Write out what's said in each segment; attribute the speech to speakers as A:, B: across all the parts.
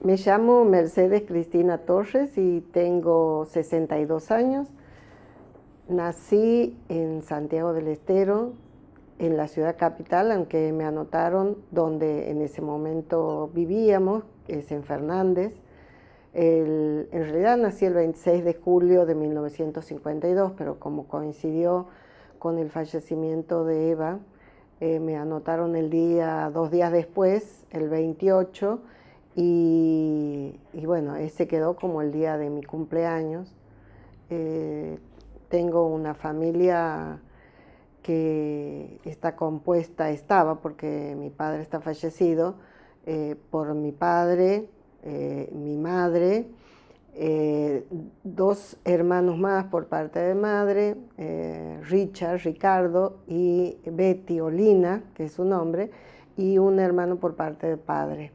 A: Me llamo Mercedes Cristina Torres y tengo 62 años. Nací en Santiago del Estero, en la ciudad capital, aunque me anotaron donde en ese momento vivíamos, que es en Fernández. En realidad nací el 26 de julio de 1952, pero como coincidió con el fallecimiento de Eva, me anotaron el día, 2 días después, el 28, y bueno, ese quedó como el día de mi cumpleaños. Eh, Tengo una familia que está compuesta, estaba, porque mi padre está fallecido, por mi padre, mi madre, dos hermanos más por parte de madre, Richard, Ricardo, y Betty o Lina, que es su nombre, y un hermano por parte de padre,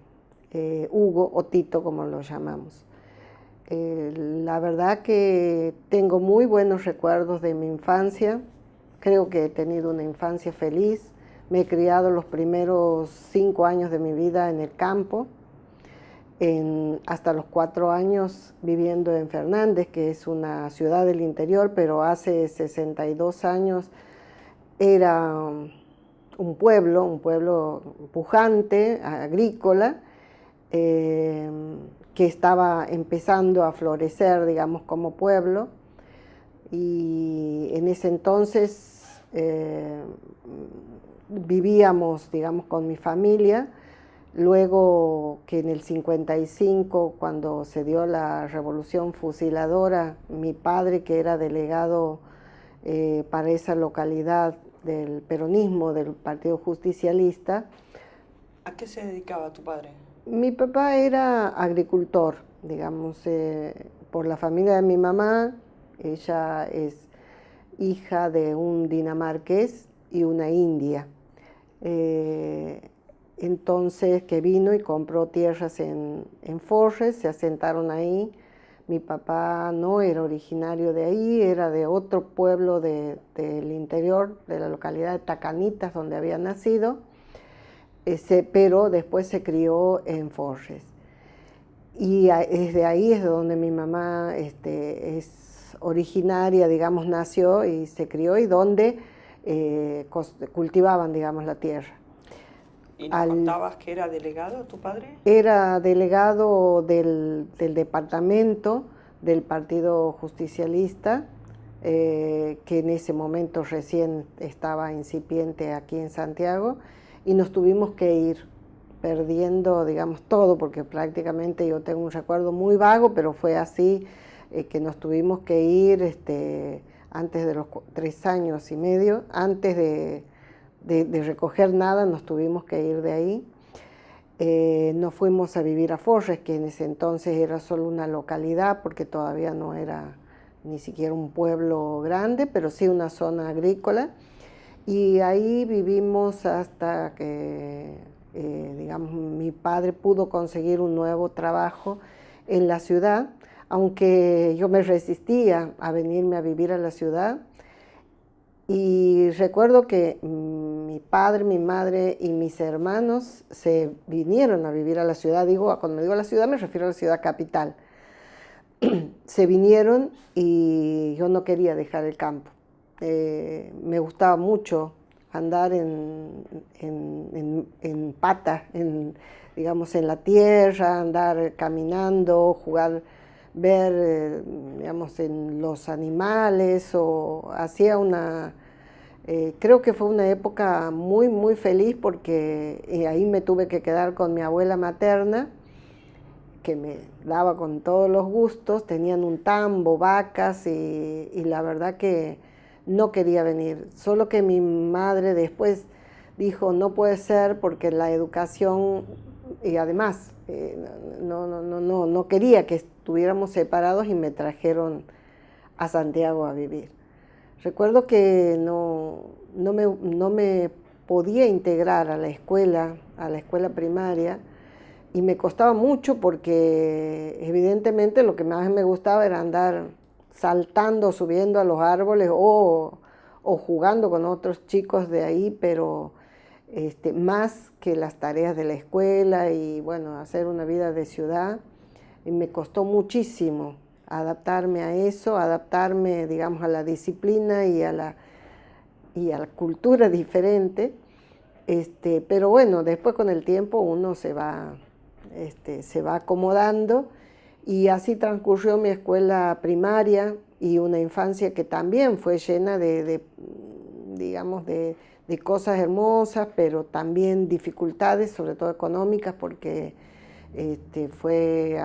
A: Hugo o Tito, como lo llamamos. La verdad que tengo muy buenos recuerdos de mi infancia. Creo que he tenido una infancia feliz. Me he criado los primeros 5 años de mi vida en el campo, hasta los 4 años viviendo en Fernández, que es una ciudad del interior, pero hace 62 años era un pueblo pujante, agrícola, eh, que estaba empezando a florecer, digamos, como pueblo. Y en ese entonces vivíamos, digamos, con mi familia. Luego que en el 55, cuando se dio la revolución fusiladora, mi padre, que era delegado para esa localidad del peronismo, del Partido Justicialista.
B: ¿A qué se dedicaba tu padre?
A: Mi papá era agricultor, digamos, por la familia de mi mamá. Ella es hija de un dinamarqués y una india. Entonces, que vino y compró tierras en Forres, se asentaron ahí. Mi papá no era originario de ahí, era de otro pueblo del interior, de la localidad de Tacanitas, donde había nacido, pero después se crió en Forres. Y desde ahí es de donde mi mamá es originaria, digamos, nació y se crió, y donde cultivaban, digamos, la tierra.
B: ¿Y nos contabas que era delegado tu padre?
A: Era delegado del departamento del Partido Justicialista, que en ese momento recién estaba incipiente aquí en Santiago, y nos tuvimos que ir perdiendo, digamos, todo, porque prácticamente yo tengo un recuerdo muy vago, pero fue así, que nos tuvimos que ir antes de los 3 años y medio, antes de recoger nada, nos tuvimos que ir de ahí. Nos fuimos a vivir a Forres, que en ese entonces era solo una localidad, porque todavía no era ni siquiera un pueblo grande, pero sí una zona agrícola. Y ahí vivimos hasta que, digamos, mi padre pudo conseguir un nuevo trabajo en la ciudad, aunque yo me resistía a venirme a vivir a la ciudad. Y recuerdo que mi padre, mi madre y mis hermanos se vinieron a vivir a la ciudad. Cuando digo a la ciudad me refiero a la ciudad capital. Se vinieron y yo no quería dejar el campo. Me gustaba mucho andar en pata, digamos, en la tierra, andar caminando, jugar, ver, digamos, en los animales, o hacía creo que fue una época muy, muy feliz, porque ahí me tuve que quedar con mi abuela materna, que me daba con todos los gustos. Tenían un tambo, vacas, y la verdad que no quería venir. Solo que mi madre después dijo, no puede ser, porque la educación, y además no quería que estuviéramos separados, y me trajeron a Santiago a vivir. Recuerdo que no me podía integrar a la escuela primaria, y me costaba mucho, porque evidentemente lo que más me gustaba era andar saltando, subiendo a los árboles, o jugando con otros chicos de ahí, pero más que las tareas de la escuela y bueno, hacer una vida de ciudad. Y me costó muchísimo adaptarme a eso, adaptarme, digamos, a la disciplina y a la cultura diferente. Pero bueno, después con el tiempo uno se va acomodando y así transcurrió mi escuela primaria y una infancia que también fue llena digamos, de cosas hermosas, pero también dificultades, sobre todo económicas, porque fue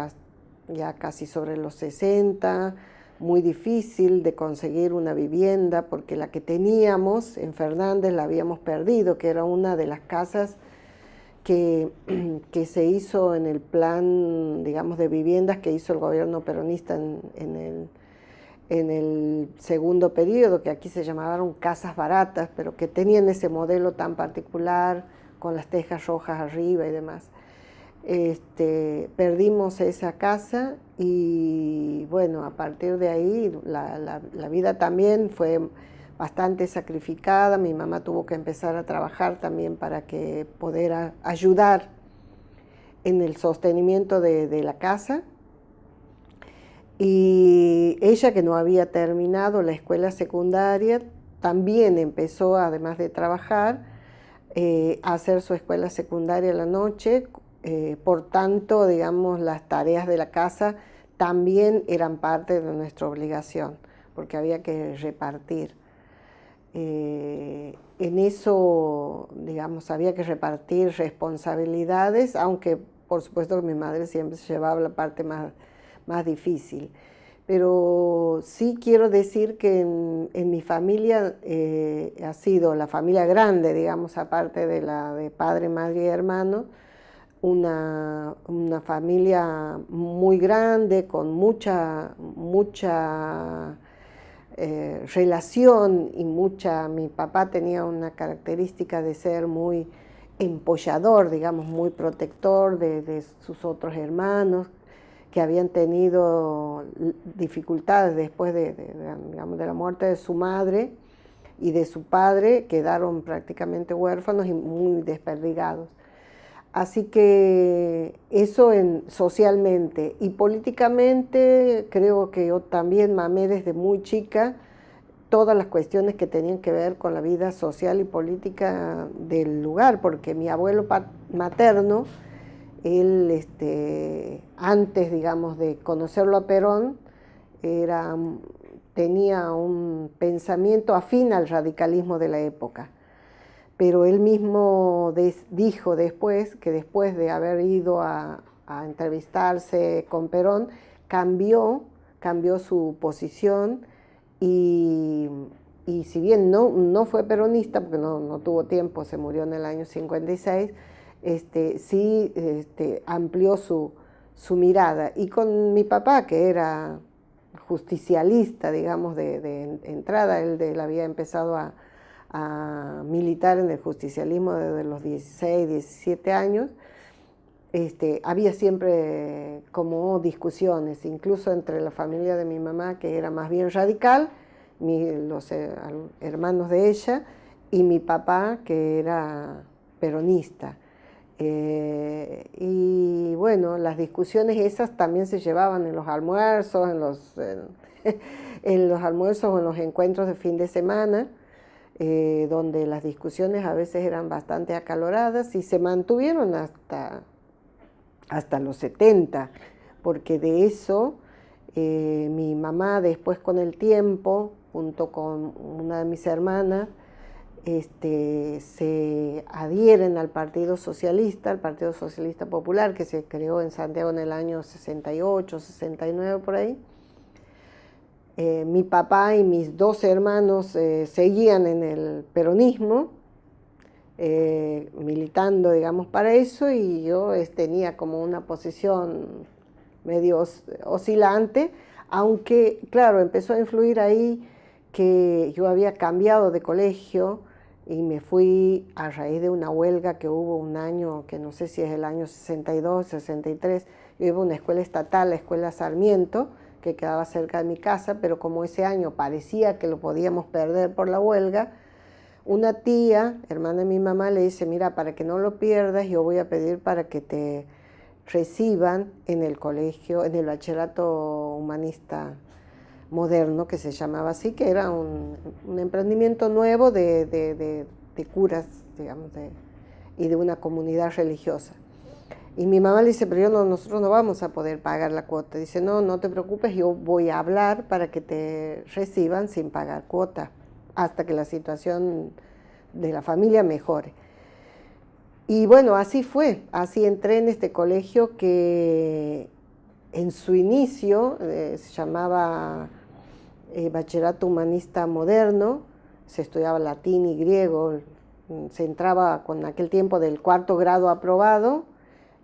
A: ya casi sobre los 60, muy difícil de conseguir una vivienda, porque la que teníamos en Fernández la habíamos perdido, que era una de las casas que se hizo en el plan, digamos, de viviendas que hizo el gobierno peronista en el segundo periodo, que aquí se llamaban casas baratas, pero que tenían ese modelo tan particular, con las tejas rojas arriba y demás. Perdimos esa casa y bueno, a partir de ahí la vida también fue bastante sacrificada. Mi mamá tuvo que empezar a trabajar también para que poder ayudar en el sostenimiento de la casa. Y ella, que no había terminado la escuela secundaria, también empezó, además de trabajar, a hacer su escuela secundaria a la noche. Por tanto, digamos, las tareas de la casa también eran parte de nuestra obligación, porque había que repartir. En eso, digamos, había que repartir responsabilidades, aunque por supuesto que mi madre siempre se llevaba la parte más difícil. Pero sí quiero decir que en mi familia ha sido la familia grande, digamos, aparte de la de padre, madre y hermano, una familia muy grande, con mucha relación y mi papá tenía una característica de ser muy empollador, digamos, muy protector de sus otros hermanos, que habían tenido dificultades después digamos, de la muerte de su madre y de su padre, quedaron prácticamente huérfanos y muy desperdigados. Así que eso socialmente y políticamente creo que yo también mamé desde muy chica todas las cuestiones que tenían que ver con la vida social y política del lugar, porque mi abuelo materno, él antes, digamos, de conocerlo a Perón, tenía un pensamiento afín al radicalismo de la época. Pero él mismo dijo después, que después de haber ido a entrevistarse con Perón, cambió su posición y si bien no fue peronista, porque no tuvo tiempo, se murió en el año 56, sí amplió su mirada. Y con mi papá, que era justicialista, digamos, de entrada, él había empezado a militar en el justicialismo desde los 16, 17 años, había siempre como discusiones, incluso entre la familia de mi mamá, que era más bien radical, los hermanos de ella, y mi papá, que era peronista. Y bueno, las discusiones esas también se llevaban en los almuerzos, en los almuerzos o en los encuentros de fin de semana, donde las discusiones a veces eran bastante acaloradas y se mantuvieron hasta los 70, porque de eso mi mamá después con el tiempo, junto con una de mis hermanas, se adhieren al Partido Socialista Popular, que se creó en Santiago en el año 68, 69 por ahí. Mi papá y mis dos hermanos seguían en el peronismo, militando, digamos, para eso, y yo tenía como una posición medio oscilante, aunque, claro, empezó a influir ahí que yo había cambiado de colegio y me fui a raíz de una huelga que hubo un año, que no sé si es el año 62, 63, yo iba a una escuela estatal, la Escuela Sarmiento, que quedaba cerca de mi casa, pero como ese año parecía que lo podíamos perder por la huelga, una tía, hermana de mi mamá, le dice, mira, para que no lo pierdas, yo voy a pedir para que te reciban en el colegio, en el bachillerato humanista moderno, que se llamaba así, que era un emprendimiento nuevo de curas, digamos, y de una comunidad religiosa. Y mi mamá le dice, pero nosotros no vamos a poder pagar la cuota. Dice, no, no te preocupes, yo voy a hablar para que te reciban sin pagar cuota, hasta que la situación de la familia mejore. Y bueno, así fue, así entré en este colegio que en su inicio se llamaba Bachillerato Humanista Moderno, se estudiaba latín y griego, se entraba con aquel tiempo del 4º grado aprobado,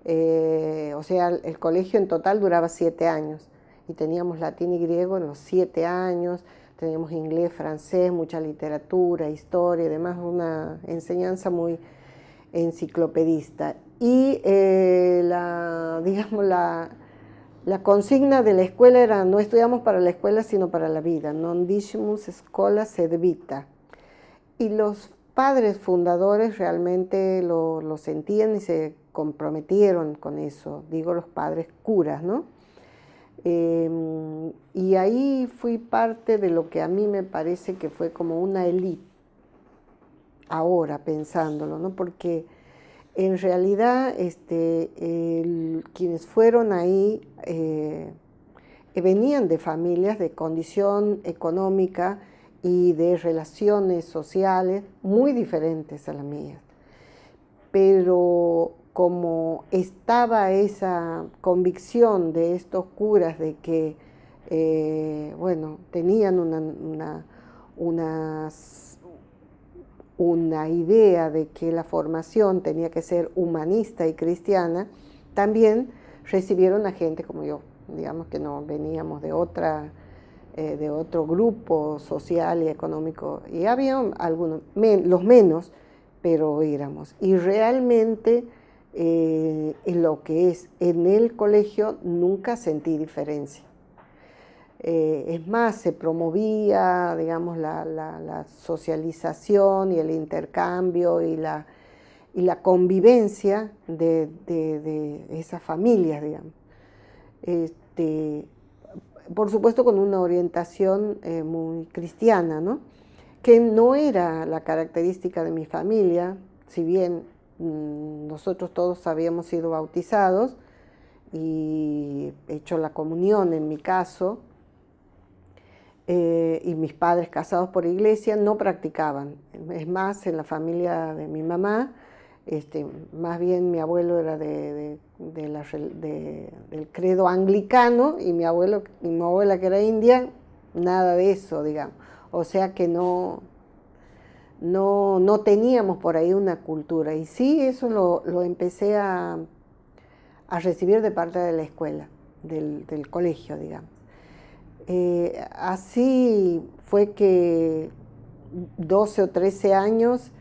A: o sea, el colegio en total duraba 7 años y teníamos latín y griego en los 7 años, teníamos inglés, francés, mucha literatura, historia y demás, una enseñanza muy enciclopedista. Y digamos, la consigna de la escuela era: no estudiamos para la escuela, sino para la vida, non dicimus schola sed vita. Y los padres fundadores realmente lo sentían y se comprometieron con eso, digo los padres curas, ¿no? Y ahí fui parte de lo que a mí me parece que fue como una élite, ahora pensándolo, ¿no? Porque en realidad quienes fueron ahí venían de familias de condición económica y de relaciones sociales muy diferentes a las mías. Pero como estaba esa convicción de estos curas de que, bueno, tenían una idea de que la formación tenía que ser humanista y cristiana, también recibieron a gente como yo, digamos que no veníamos de otro grupo social y económico, y había algunos, los menos, pero éramos. Y realmente en lo que es en el colegio nunca sentí diferencia. Es más, se promovía, digamos, la socialización y el intercambio y la convivencia de esas familias, digamos. Por supuesto con una orientación muy cristiana, ¿no? Que no era la característica de mi familia, si bien nosotros todos habíamos sido bautizados y hecho la comunión en mi caso, y mis padres casados por iglesia no practicaban. Es más, en la familia de mi mamá, más bien mi abuelo era del credo anglicano y mi abuela que era india, nada de eso, digamos. O sea que no teníamos por ahí una cultura. Y sí, eso lo empecé a recibir de parte de la escuela, del colegio, digamos. Así fue que 12 o 13 años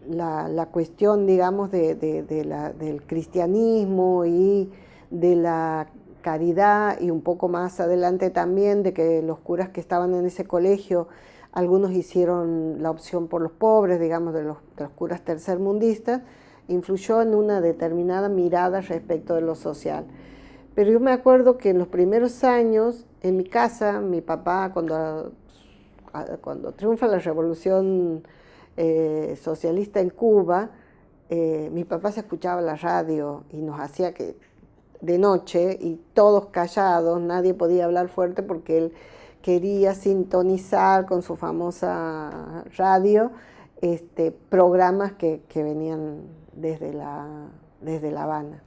A: la cuestión, digamos, del cristianismo y de la caridad, y un poco más adelante también de que los curas que estaban en ese colegio, algunos hicieron la opción por los pobres, digamos, de los curas tercermundistas, influyó en una determinada mirada respecto de lo social. Pero yo me acuerdo que en los primeros años, en mi casa, mi papá, cuando triunfa la revolución socialista en Cuba, mi papá se escuchaba la radio y nos hacía que de noche, y todos callados, nadie podía hablar fuerte porque él quería sintonizar con su famosa radio programas que venían desde La Habana.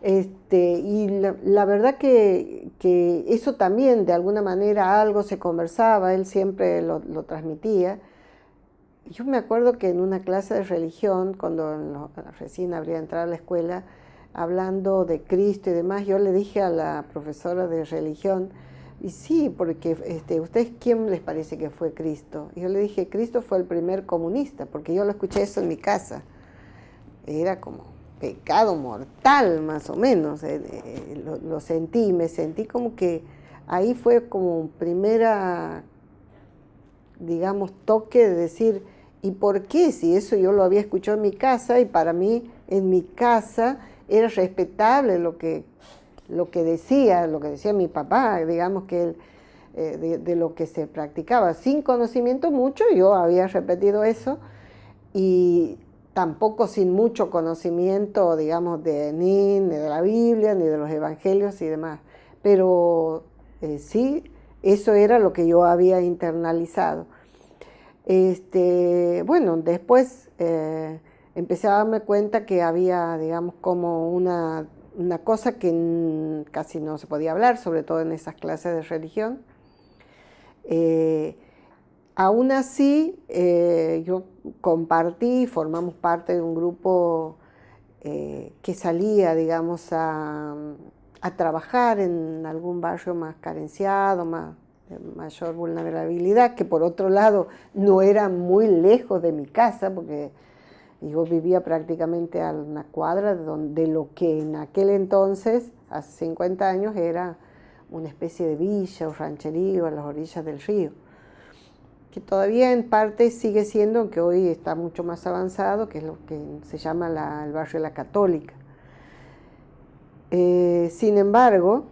A: Y la verdad que eso también, de alguna manera, algo se conversaba, él siempre lo transmitía. Yo me acuerdo que en una clase de religión, cuando recién habría entrado a la escuela, hablando de Cristo y demás, yo le dije a la profesora de religión, y sí, porque ¿ustedes quién les parece que fue Cristo? Y yo le dije, Cristo fue el primer comunista, porque yo lo escuché eso en mi casa. Era como pecado mortal, más o menos. Lo sentí, me sentí como que ahí fue como primera digamos, toque de decir, ¿y por qué? Si eso yo lo había escuchado en mi casa y para mí en mi casa era respetable lo que decía mi papá, digamos que él, de lo que se practicaba. Sin conocimiento mucho, yo había repetido eso y tampoco sin mucho conocimiento, digamos, ni de la Biblia, ni de los evangelios y demás. Pero sí, eso era lo que yo había internalizado. Bueno, después empecé a darme cuenta que había, digamos, como una cosa que casi no se podía hablar, sobre todo en esas clases de religión. Aún así, yo compartí, formamos parte de un grupo que salía, digamos, a trabajar en algún barrio más carenciado, de mayor vulnerabilidad, que por otro lado no era muy lejos de mi casa, porque yo vivía prácticamente a una cuadra de lo que en aquel entonces, hace 50 años, era una especie de villa o rancherío a las orillas del río, que todavía en parte sigue siendo, aunque hoy está mucho más avanzado, que es lo que se llama el barrio de la Católica. Sin embargo,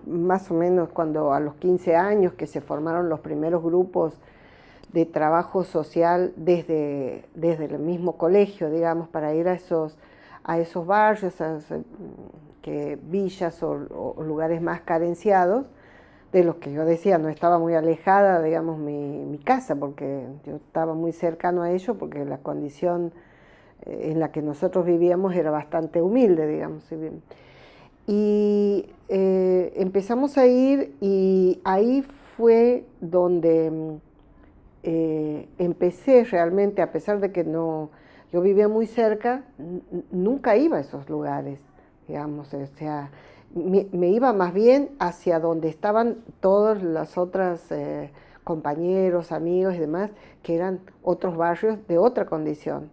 A: más o menos cuando a los 15 años que se formaron los primeros grupos de trabajo social desde el mismo colegio, digamos, para ir a esos barrios, villas o lugares más carenciados, de los que yo decía no estaba muy alejada, digamos, mi casa, porque yo estaba muy cercano a ello, porque la condición en la que nosotros vivíamos era bastante humilde, digamos. Y empezamos a ir y ahí fue donde empecé realmente, a pesar de que yo vivía muy cerca, nunca iba a esos lugares, digamos, o sea, me iba más bien hacia donde estaban todos los otros compañeros, amigos y demás, que eran otros barrios de otra condición.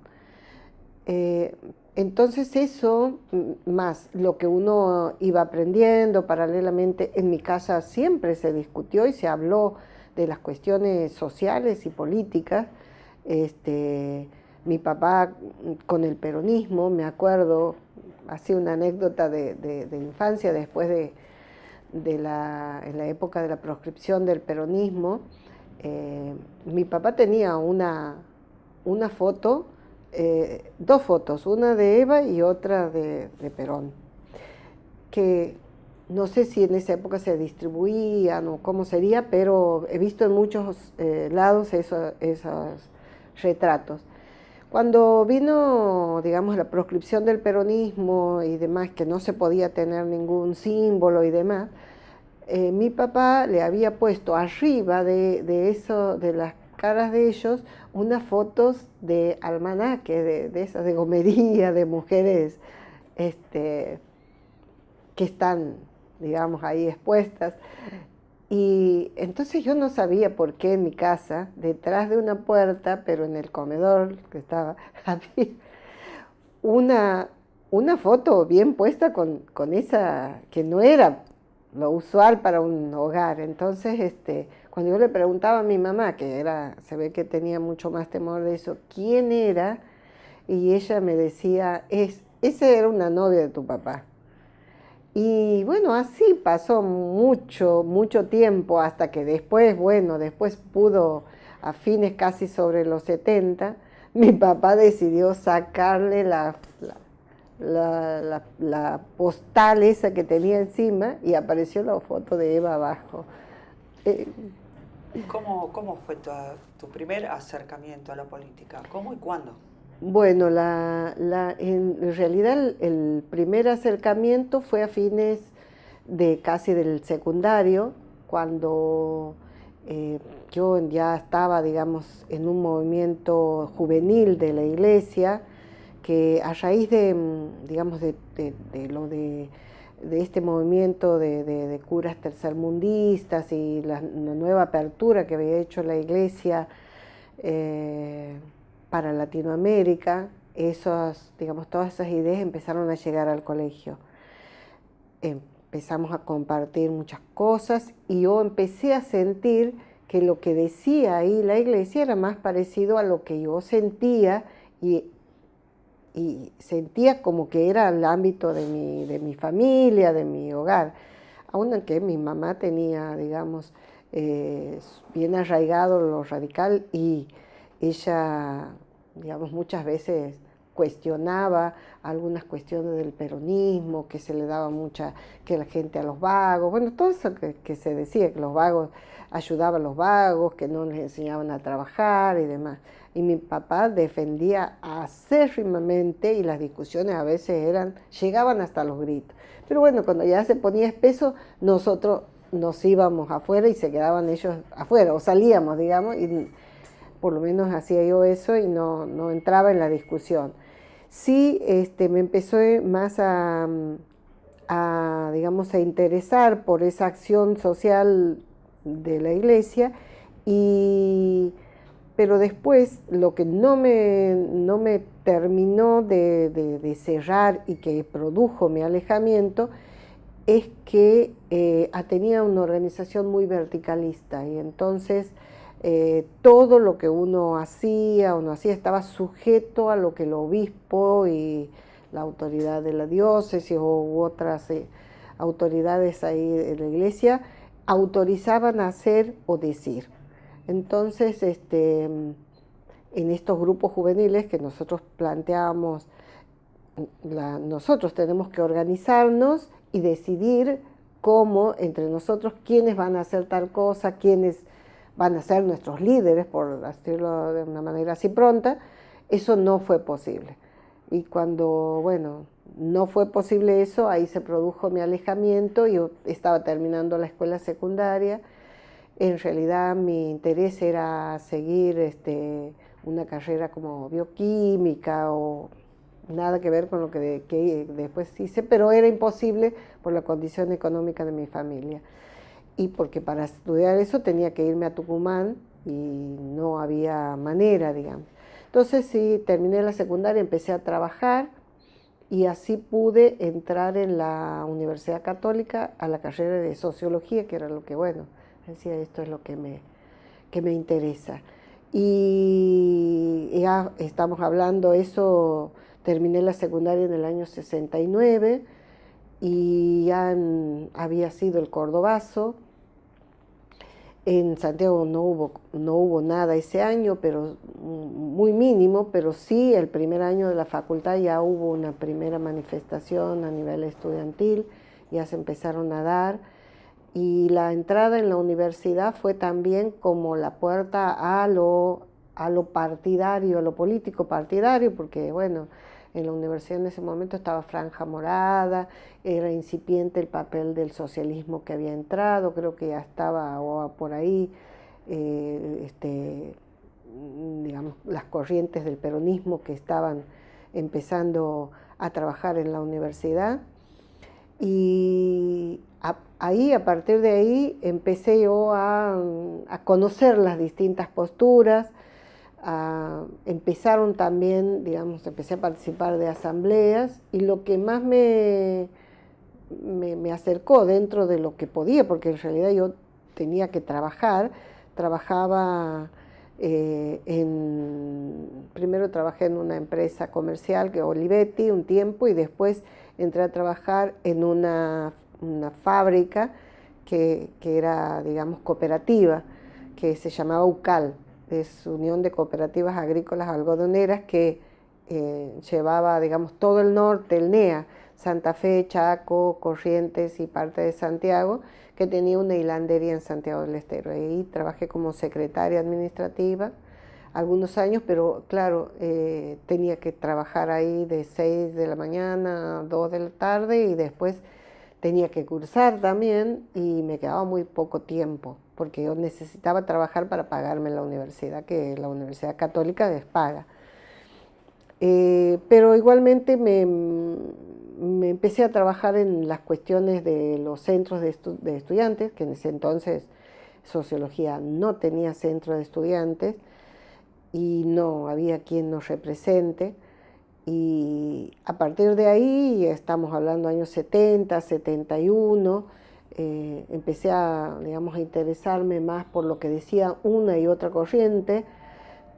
A: Entonces eso, más lo que uno iba aprendiendo paralelamente, en mi casa siempre se discutió y se habló de las cuestiones sociales y políticas. Mi papá con el peronismo, me acuerdo, así una anécdota de infancia, después en la época de la proscripción del peronismo, mi papá tenía una foto, dos fotos, una de Eva y otra de Perón, que no sé si en esa época se distribuían o cómo sería, pero he visto en muchos lados esos retratos. Cuando vino, digamos, la proscripción del peronismo y demás, que no se podía tener ningún símbolo y demás, mi papá le había puesto arriba de las caras de ellos unas fotos de almanaque, de esas de gomería, de mujeres que están, digamos, ahí expuestas. Y entonces yo no sabía por qué en mi casa, detrás de una puerta, pero en el comedor que estaba, había una foto bien puesta con esa, que no era lo usual para un hogar. Entonces, cuando yo le preguntaba a mi mamá, se ve que tenía mucho más temor de eso, ¿quién era? Y ella me decía, esa era una novia de tu papá. Y bueno, así pasó mucho tiempo hasta que después pudo, a fines casi sobre los 70, mi papá decidió sacarle la postal esa que tenía encima y apareció la foto de Eva abajo.
B: ¿Cómo fue tu primer acercamiento a la política? ¿Cómo y cuándo?
A: Bueno, en realidad el primer acercamiento fue a fines casi del secundario, cuando yo ya estaba, digamos, en un movimiento juvenil de la iglesia, que a raíz digamos, de este movimiento de curas tercermundistas y la nueva apertura que había hecho la iglesia, para Latinoamérica, digamos, todas esas ideas empezaron a llegar al colegio. Empezamos a compartir muchas cosas y yo empecé a sentir que lo que decía ahí la iglesia era más parecido a lo que yo sentía y sentía como que era el ámbito de mi familia, de mi hogar. Aun aunque mi mamá tenía, digamos, bien arraigado lo radical y ella, digamos, muchas veces cuestionaba algunas cuestiones del peronismo, que se le daba mucha, que la gente a los vagos, bueno, todo eso que se decía, que los vagos ayudaban a los vagos, que no les enseñaban a trabajar y demás. Y mi papá defendía acérrimamente y las discusiones a veces llegaban hasta los gritos. Pero bueno, cuando ya se ponía espeso, nosotros nos íbamos afuera y se quedaban ellos afuera, o salíamos, digamos, y por lo menos hacía yo eso y no entraba en la discusión. Sí, me empezó más digamos, a interesar por esa acción social de la iglesia, pero después lo que no me terminó de cerrar y que produjo mi alejamiento es que tenía una organización muy verticalista y entonces todo lo que uno hacía o no hacía estaba sujeto a lo que el obispo y la autoridad de la diócesis u otras autoridades ahí de la iglesia autorizaban a hacer o decir. Entonces, en estos grupos juveniles que nosotros planteábamos, nosotros tenemos que organizarnos y decidir cómo entre nosotros quiénes van a hacer tal cosa, quiénes van a ser nuestros líderes, por decirlo de una manera así pronta. Eso no fue posible. Y cuando, bueno, no fue posible eso, ahí se produjo mi alejamiento. Yo estaba terminando la escuela secundaria. En realidad mi interés era seguir una carrera como bioquímica o nada que ver con lo que después hice, pero era imposible por la condición económica de mi familia. Y porque para estudiar eso tenía que irme a Tucumán y no había manera, digamos. Entonces sí, terminé la secundaria, empecé a trabajar y así pude entrar en la Universidad Católica a la carrera de Sociología, que era lo que, bueno, decía, esto es lo que me interesa. Y ya estamos hablando, eso, terminé la secundaria en el año 69 y ya había sido el Cordobazo. En Santiago no hubo nada ese año, pero muy mínimo, pero sí el primer año de la facultad ya hubo una primera manifestación a nivel estudiantil, ya se empezaron a dar. Y la entrada en la universidad fue también como la puerta a lo partidario, a lo político partidario, porque bueno, en la universidad en ese momento estaba Franja Morada, era incipiente el papel del socialismo que había entrado, creo que ya estaba por ahí, digamos, las corrientes del peronismo que estaban empezando a trabajar en la universidad. Y ahí, a partir de ahí, empecé yo a conocer las distintas posturas. Empezaron también, digamos, empecé a participar de asambleas y lo que más me acercó dentro de lo que podía, porque en realidad yo tenía que trabajaba primero trabajé en una empresa comercial, que Olivetti, un tiempo, y después entré a trabajar en una fábrica que era, digamos, cooperativa, que se llamaba UCAL, es Unión de Cooperativas Agrícolas Algodoneras, que llevaba, digamos, todo el norte, el NEA, Santa Fe, Chaco, Corrientes y parte de Santiago, que tenía una hilandería en Santiago del Estero. Ahí trabajé como secretaria administrativa algunos años, pero claro, tenía que trabajar ahí de 6 de la mañana a 2 de la tarde y después tenía que cursar también y me quedaba muy poco tiempo porque yo necesitaba trabajar para pagarme la universidad, que la Universidad Católica es paga. Pero igualmente me empecé a trabajar en las cuestiones de los centros de estudiantes, que en ese entonces Sociología no tenía centro de estudiantes y no había quien nos represente. Y a partir de ahí, estamos hablando años 70, 71, empecé a, digamos, a interesarme más por lo que decía una y otra corriente,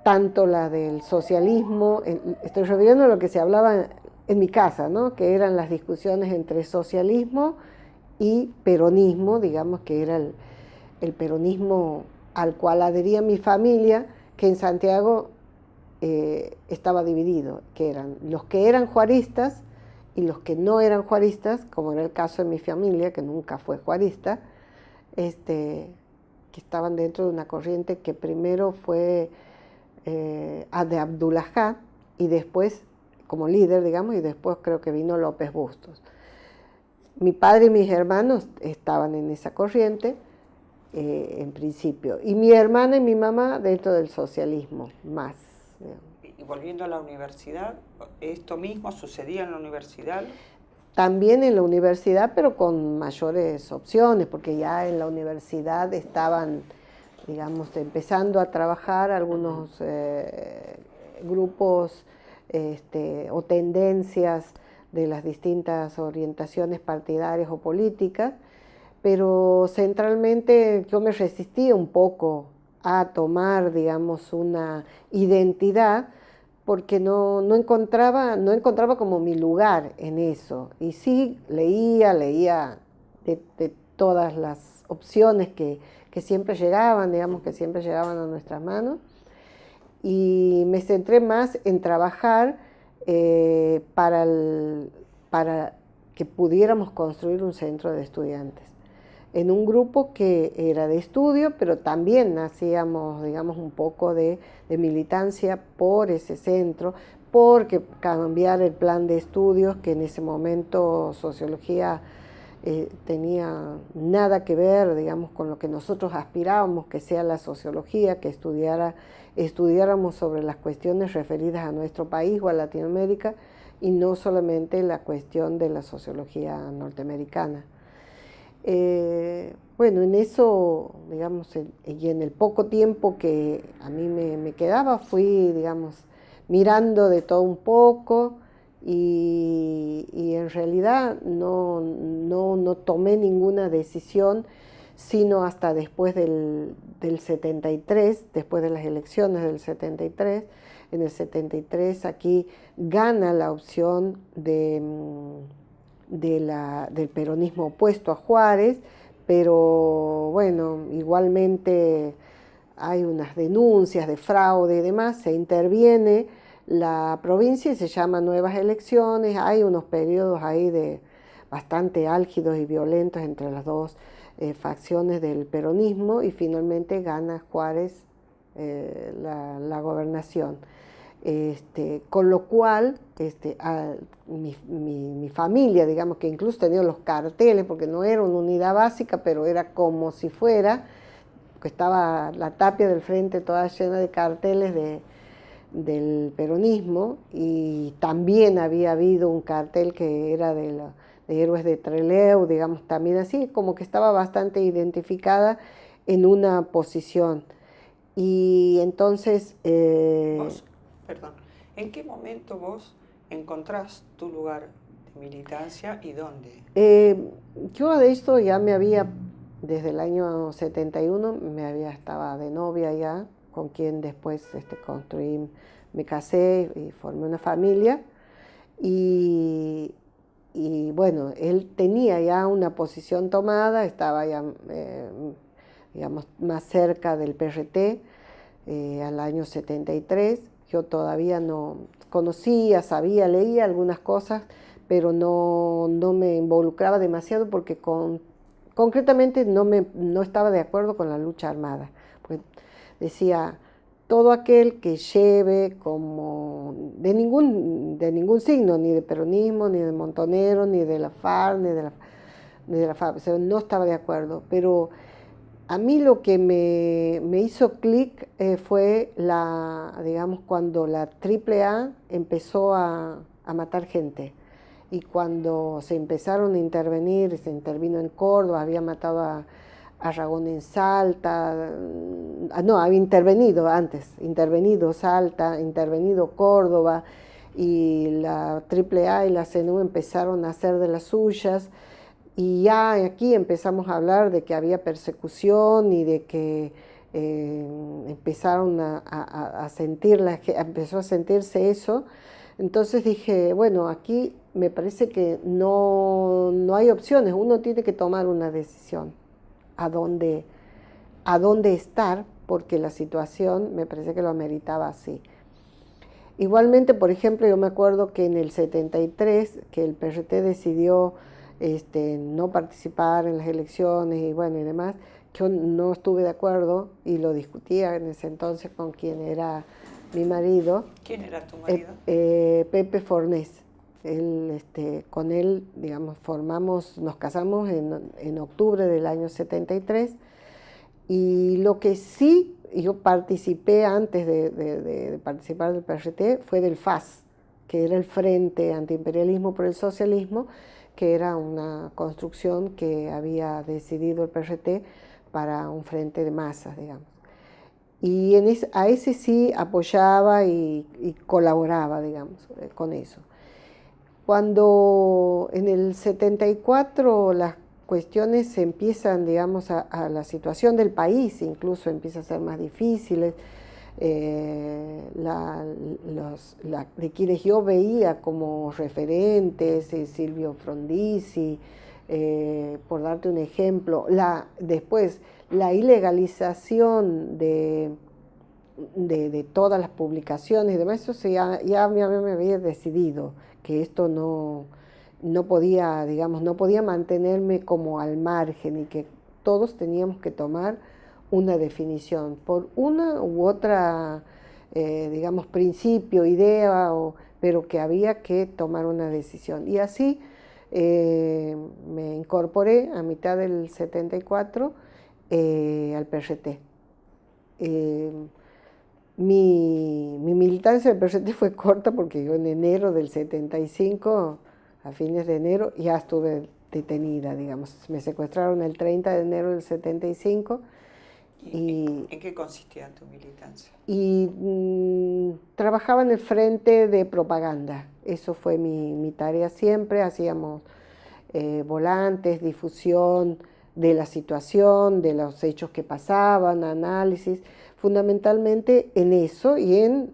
A: tanto la del socialismo, estoy refiriendo a lo que se hablaba en mi casa, ¿no? Que eran las discusiones entre socialismo y peronismo, digamos que era el peronismo al cual adhería mi familia, que en Santiago estaba dividido, que eran juaristas y los que no eran juaristas, como era el caso de mi familia, que nunca fue juarista, que estaban dentro de una corriente que primero fue de Abdullah y después, como líder, digamos, y después creo que vino López Bustos. Mi padre y mis hermanos estaban en esa corriente, en principio, y mi hermana y mi mamá dentro del socialismo, más.
B: Y volviendo a la universidad, ¿esto mismo sucedía en la universidad?
A: También en la universidad, pero con mayores opciones, porque ya en la universidad estaban, digamos, empezando a trabajar algunos grupos o tendencias de las distintas orientaciones partidarias o políticas, pero centralmente yo me resistía un poco a tomar, digamos, una identidad porque no encontraba como mi lugar en eso. Y sí, leía de todas las opciones que siempre llegaban, digamos, que siempre llegaban a nuestras manos, y me centré más en trabajar para que pudiéramos construir un centro de estudiantes en un grupo que era de estudio, pero también hacíamos, digamos, un poco de militancia por ese centro, porque cambiar el plan de estudios, que en ese momento sociología tenía nada que ver, digamos, con lo que nosotros aspirábamos que sea la sociología, que estudiáramos sobre las cuestiones referidas a nuestro país o a Latinoamérica, y no solamente la cuestión de la sociología norteamericana. Bueno, en eso, digamos, y en el poco tiempo que a mí me quedaba, fui, digamos, mirando de todo un poco y en realidad no tomé ninguna decisión, sino hasta después del 73, después de las elecciones del 73. En el 73 aquí gana la opción del peronismo opuesto a Juárez, pero bueno, igualmente hay unas denuncias de fraude y demás, se interviene la provincia y se llama nuevas elecciones, hay unos periodos ahí de bastante álgidos y violentos entre las dos facciones del peronismo y finalmente gana Juárez la gobernación. Con lo cual mi familia, digamos que incluso tenía los carteles, porque no era una unidad básica, pero era como si fuera, que estaba la tapia del frente toda llena de carteles del peronismo, y también había habido un cartel que era de Héroes de Trelew, digamos, también así, como que estaba bastante identificada en una posición. Y entonces...
B: Perdón, ¿en qué momento vos encontrás tu lugar de militancia y dónde?
A: Yo de esto ya desde el año 71, estaba de novia ya, con quien después me casé y formé una familia. Y bueno, él tenía ya una posición tomada, estaba ya, digamos, más cerca del PRT al año 73. Yo todavía no conocía, sabía, leía algunas cosas, pero no me involucraba demasiado porque concretamente no estaba de acuerdo con la lucha armada. Porque decía, todo aquel que lleve como de ningún signo, ni de peronismo, ni de Montonero, ni de la FARC, ni de la FARC, o sea, no estaba de acuerdo, pero a mí lo que me hizo clic fue digamos, cuando la AAA empezó a matar gente, y cuando se empezaron a intervenir, se intervino en Córdoba, había matado a Aragón en Salta, no, había intervenido Salta, intervenido Córdoba, y la AAA y la CNU empezaron a hacer de las suyas, Y ya aquí empezamos a hablar de que había persecución y de que empezaron a sentir, empezó a sentirse eso. Entonces dije, bueno, aquí me parece que no hay opciones, uno tiene que tomar una decisión a dónde estar, porque la situación me parece que lo ameritaba así. Igualmente, por ejemplo, yo me acuerdo que en el 73, que el PRT decidió no participar en las elecciones y bueno y demás, yo no estuve de acuerdo y lo discutía en ese entonces con quien era mi marido.
B: ¿Quién era tu marido?
A: Pepe Fornés. Con él, digamos, nos casamos en octubre del año 73, y lo que sí yo participé antes de participar del PRT fue del FAS, que era el Frente Antiimperialismo por el Socialismo, que era una construcción que había decidido el PRT para un frente de masas, digamos. Y a ese sí apoyaba y colaboraba, digamos, con eso. Cuando en el 74 las cuestiones se empiezan, digamos, a la situación del país incluso empieza a ser más difíciles, de quienes yo veía como referentes, Silvio Frondizi, por darte un ejemplo, después la ilegalización de todas las publicaciones y demás, eso ya me había decidido que esto no podía, digamos, no podía mantenerme como al margen y que todos teníamos que tomar una definición por una u otra, digamos, principio, idea, pero que había que tomar una decisión. Y así me incorporé a mitad del 74 al PRT. Mi militancia del PRT fue corta porque yo en enero del 75, a fines de enero, ya estuve detenida, digamos. Me secuestraron el 30 de enero del 75.
B: ¿En qué consistía tu militancia?
A: Trabajaba en el frente de propaganda. Eso fue mi tarea siempre. Hacíamos volantes, difusión de la situación, de los hechos que pasaban, análisis, fundamentalmente en eso y en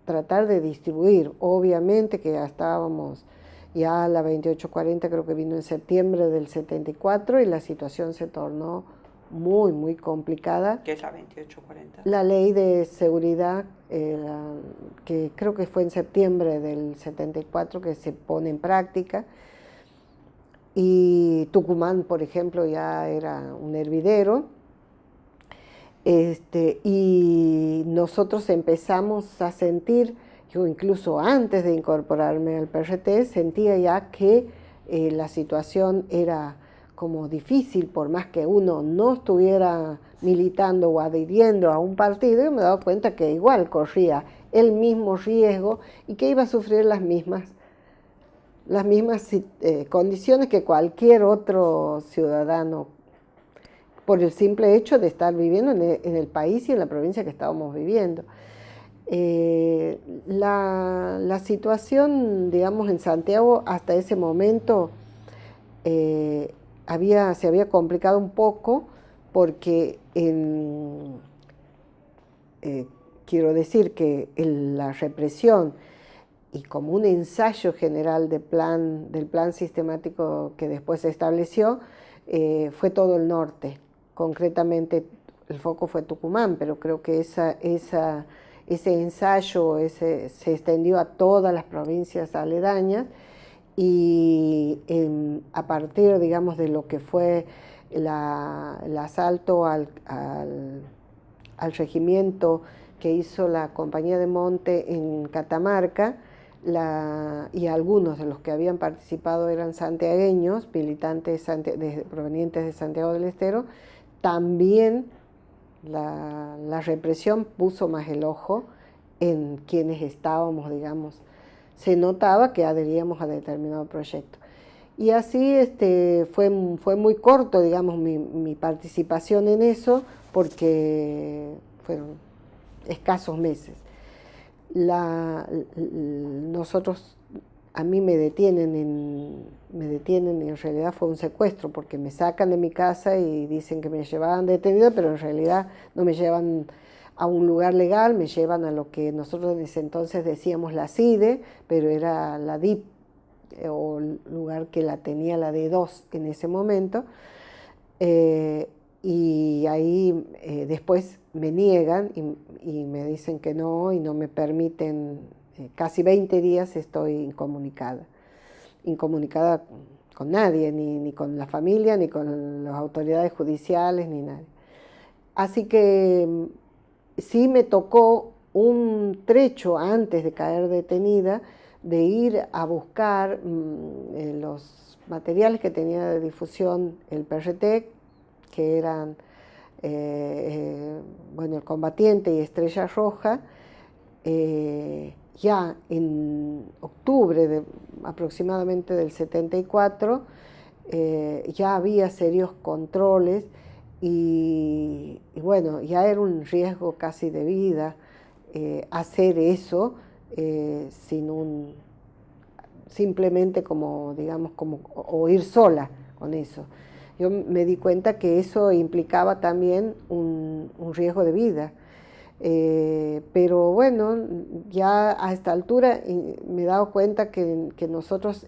A: tratar de distribuir. Obviamente que ya estábamos, ya la 2840 creo que vino en septiembre del 74 y la situación se tornó muy, muy complicada.
B: ¿Qué es la 2840?
A: La ley de seguridad, que creo que fue en septiembre del 74 que se pone en práctica. Y Tucumán, por ejemplo, ya era un hervidero. Y nosotros empezamos a sentir, yo incluso antes de incorporarme al PRT, sentía ya que la situación era como difícil, por más que uno no estuviera militando o adhiriendo a un partido, yo me daba cuenta que igual corría el mismo riesgo y que iba a sufrir las mismas condiciones que cualquier otro ciudadano, por el simple hecho de estar viviendo en el país y en la provincia que estábamos viviendo. La situación, digamos, en Santiago hasta ese momento se había complicado un poco porque quiero decir que la represión y como un ensayo general del plan sistemático que después se estableció, fue todo el norte. Concretamente el foco fue Tucumán, pero creo que ese ensayo se extendió a todas las provincias aledañas y a partir, digamos, de lo que fue el asalto al regimiento que hizo la Compañía de Monte en Catamarca, y algunos de los que habían participado eran santiagueños, militantes provenientes de Santiago del Estero, también la represión puso más el ojo en quienes estábamos, digamos, se notaba que adheríamos a determinado proyecto. Y así fue muy corto, digamos, mi participación en eso, porque fueron escasos meses. Nosotros a mí me detienen y en realidad fue un secuestro porque me sacan de mi casa y dicen que me llevaban detenida, pero en realidad no me llevan a un lugar legal, me llevan a lo que nosotros en ese entonces decíamos la CIDE, pero era la DIP, o lugar que la tenía la D2 en ese momento. Y ahí después me niegan y me dicen que no y no me permiten, casi 20 días estoy incomunicada con nadie, ni con la familia, ni con las autoridades judiciales, ni nadie. Así que sí me tocó un trecho antes de caer detenida de ir a buscar los materiales que tenía de difusión el PRT, que eran bueno, el Combatiente y Estrella Roja. Ya en octubre aproximadamente del 74, ya había serios controles y bueno, ya era un riesgo casi de vida hacer eso simplemente como, digamos, o ir sola con eso. Yo me di cuenta que eso implicaba también un riesgo de vida. Pero bueno, ya a esta altura me he dado cuenta que nosotros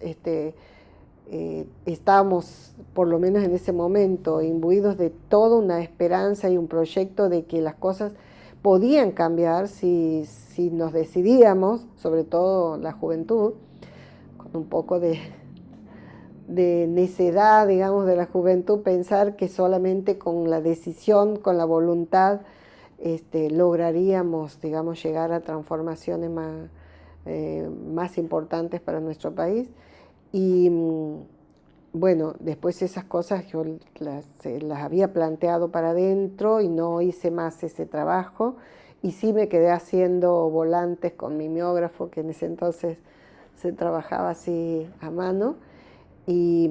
A: estábamos, por lo menos en ese momento, imbuidos de toda una esperanza y un proyecto de que las cosas podían cambiar si nos decidíamos, sobre todo la juventud, con un poco de necedad, digamos, de la juventud, pensar que solamente con la decisión, con la voluntad, lograríamos, digamos, llegar a transformaciones más importantes para nuestro país. Y bueno, después esas cosas yo las había planteado para adentro y no hice más ese trabajo. Y sí me quedé haciendo volantes con mimeógrafo, que en ese entonces se trabajaba así a mano. Y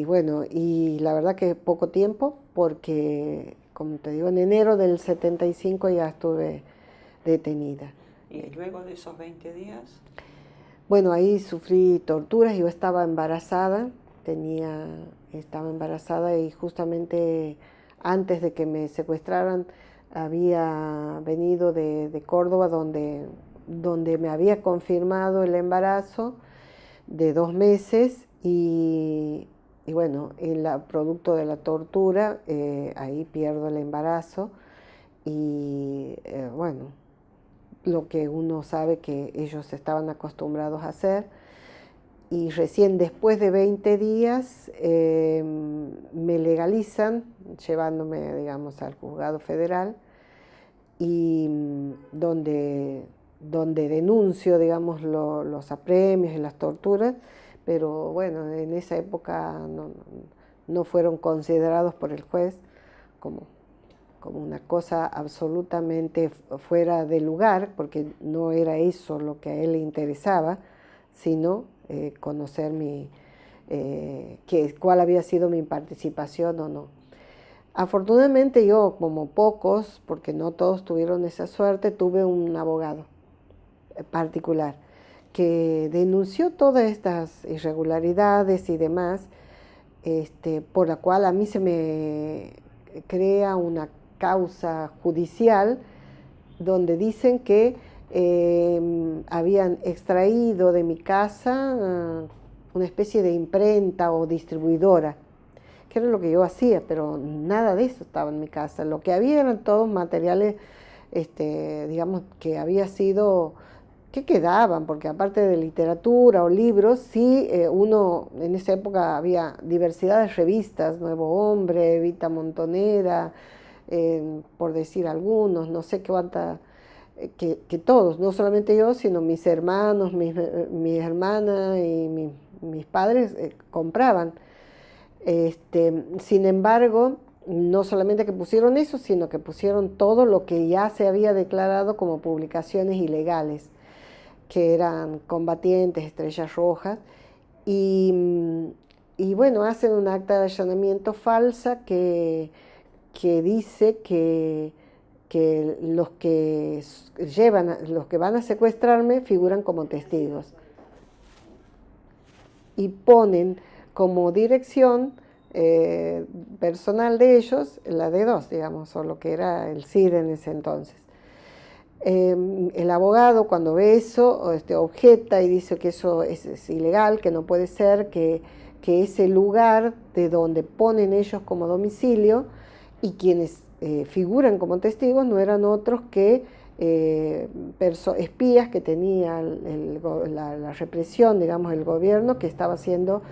A: bueno, y la verdad que poco tiempo, porque, como te digo, en enero del 75 ya estuve detenida.
B: ¿Y luego de esos 20 días?
A: Bueno, ahí sufrí torturas, yo estaba embarazada, estaba embarazada y justamente antes de que me secuestraran había venido de Córdoba donde me había confirmado el embarazo de 2 meses y bueno, producto de la tortura, ahí pierdo el embarazo y bueno, lo que uno sabe que ellos estaban acostumbrados a hacer. Y recién después de 20 días me legalizan, llevándome, digamos, al juzgado federal, y donde denuncio, digamos, los apremios y las torturas, pero bueno, en esa época no fueron considerados por el juez como una cosa absolutamente fuera de lugar, porque no era eso lo que a él le interesaba, sino conocer cuál había sido mi participación o no. Afortunadamente yo, como pocos, porque no todos tuvieron esa suerte, tuve un abogado particular que denunció todas estas irregularidades y demás, por la cual a mí se me crea una causa judicial donde dicen que habían extraído de mi casa una especie de imprenta o distribuidora, que era lo que yo hacía, pero nada de eso estaba en mi casa. Lo que había eran todos materiales, digamos, que había sido, que quedaban, porque aparte de literatura o libros, sí, uno, en esa época había diversidad de revistas, Nuevo Hombre, Vita Montonera, por decir algunos, no sé cuánta, que todos, no solamente yo, sino mis hermanos, mis hermanas y mis padres compraban. Sin embargo, no solamente que pusieron eso, sino que pusieron todo lo que ya se había declarado como publicaciones ilegales, que eran Combatientes, Estrellas Rojas, y bueno, hacen un acta de allanamiento falsa que dice que los que van a secuestrarme figuran como testigos. y ponen como dirección personal de ellos la D2, digamos, o lo que era el CID en ese entonces. El abogado, cuando ve eso, objeta y dice que eso es ilegal, que no puede ser, que ese lugar de donde ponen ellos como domicilio y quienes figuran como testigos no eran otros que espías que tenía la represión, digamos, el gobierno que estaba haciendo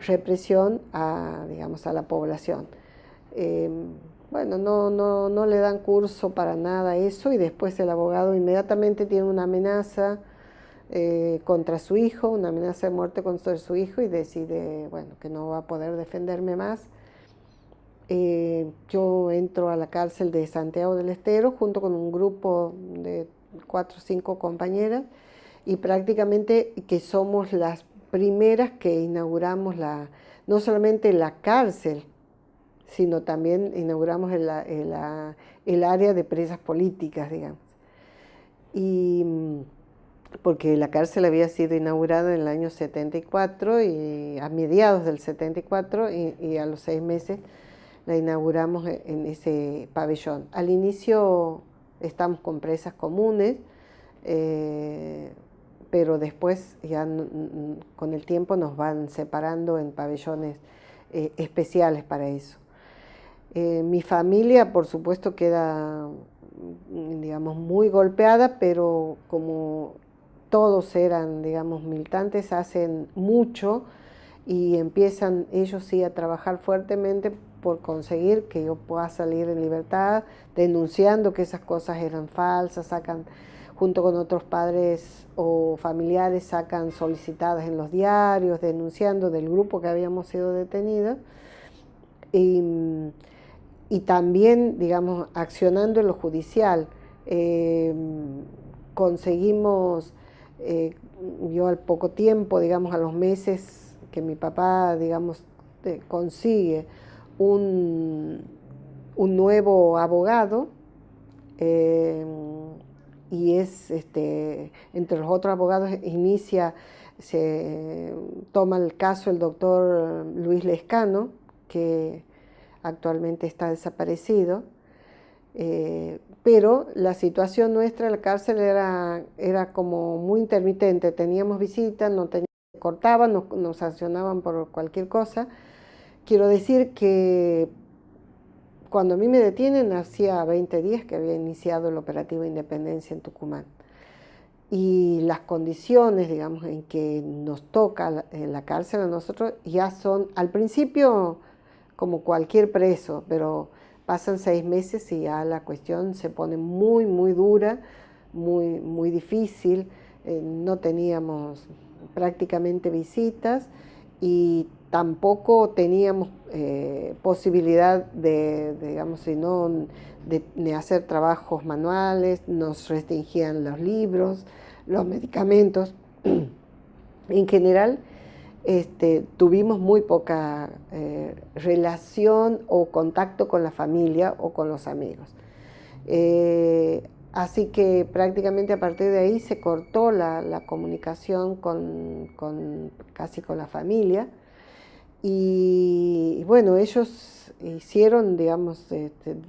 A: represión digamos, a la población. Bueno, no le dan curso para nada a eso y después el abogado inmediatamente tiene una amenaza contra su hijo, una amenaza de muerte contra su hijo y decide, bueno, que no va a poder defenderme más. Yo entro a la cárcel de Santiago del Estero junto con un grupo de 4 o 5 compañeras y prácticamente que somos las primeras que inauguramos no solamente la cárcel, sino también inauguramos el área de presas políticas, digamos. Y porque la cárcel había sido inaugurada en el año 74 y a mediados del 74 y a los 6 meses la inauguramos en ese pabellón. Al inicio estamos con presas comunes, pero después ya con el tiempo nos van separando en pabellones especiales para eso. Mi familia, por supuesto, queda, digamos, muy golpeada, pero como todos eran, digamos, militantes, hacen mucho y empiezan ellos sí a trabajar fuertemente por conseguir que yo pueda salir en libertad, denunciando que esas cosas eran falsas, sacan, junto con otros padres o familiares, sacan solicitadas en los diarios, denunciando del grupo que habíamos sido detenidos. Y también, digamos, accionando en lo judicial, conseguimos, yo al poco tiempo, digamos, a los meses que mi papá, digamos, consigue un nuevo abogado, y entre los otros abogados se toma el caso el doctor Luis Lescano, que actualmente está desaparecido, pero la situación nuestra en la cárcel era como muy intermitente, teníamos visitas, cortaban, nos sancionaban por cualquier cosa. Quiero decir que cuando a mí me detienen, hacía 20 días que había iniciado el operativo Independencia en Tucumán. Y las condiciones, digamos, en que nos toca en la cárcel a nosotros ya son, al principio, como cualquier preso, pero pasan 6 meses y ya la cuestión se pone muy, muy dura, muy, muy difícil. No teníamos prácticamente visitas y tampoco teníamos posibilidad digamos, sino de hacer trabajos manuales, nos restringían los libros, los medicamentos. En general, tuvimos muy poca relación o contacto con la familia o con los amigos. Así que prácticamente a partir de ahí se cortó la comunicación casi con la familia. Y bueno, ellos hicieron, digamos,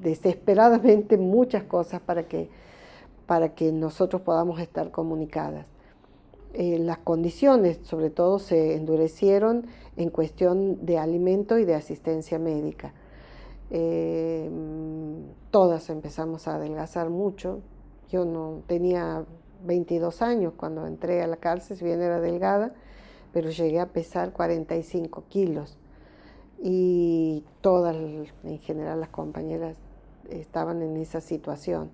A: desesperadamente muchas cosas para que nosotros podamos estar comunicadas. Las condiciones, sobre todo, se endurecieron en cuestión de alimento y de asistencia médica. Todas empezamos a adelgazar mucho. Yo no tenía 22 años cuando entré a la cárcel, si bien era delgada, pero llegué a pesar 45 kilos. Y todas, en general, las compañeras estaban en esa situación.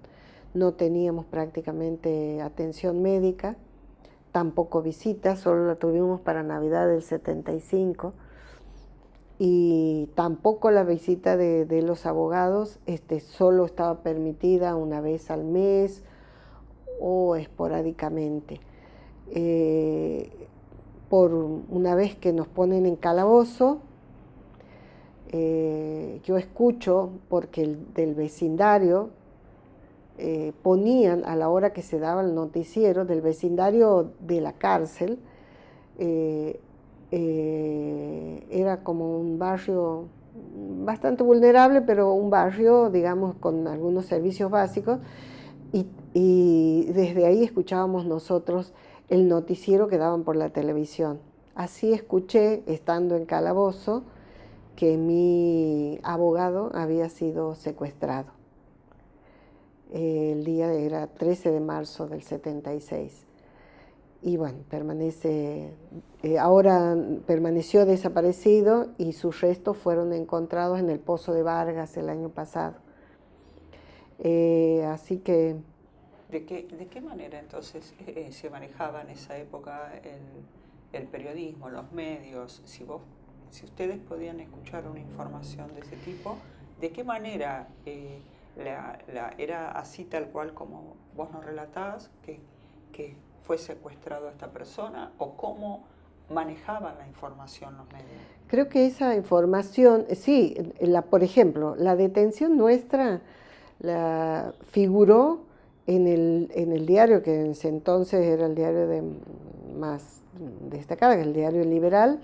A: No teníamos prácticamente atención médica, tampoco visitas, solo la tuvimos para Navidad del 75, y tampoco la visita de los abogados solo estaba permitida una vez al mes o esporádicamente. Por una vez que nos ponen en calabozo, yo escucho, porque del vecindario ponían a la hora que se daba el noticiero del vecindario de la cárcel, era como un barrio bastante vulnerable, pero un barrio, digamos, con algunos servicios básicos, y desde ahí escuchábamos nosotros el noticiero que daban por la televisión. Así escuché, estando en Calabozo, que mi abogado había sido secuestrado. El día era 13 de marzo del 76. Y bueno, ahora permaneció desaparecido y sus restos fueron encontrados en el Pozo de Vargas el año pasado. Así que...
B: ¿De qué manera entonces se manejaba en esa época el periodismo, los medios? Si ustedes podían escuchar una información de ese tipo, ¿de qué manera era así tal cual como vos nos relatabas, que fue secuestrado a esta persona, o cómo manejaban la información los medios?
A: Creo que esa información, sí, por ejemplo, la detención nuestra figuró en el diario, que en ese entonces era el diario más destacado, que es el diario Liberal.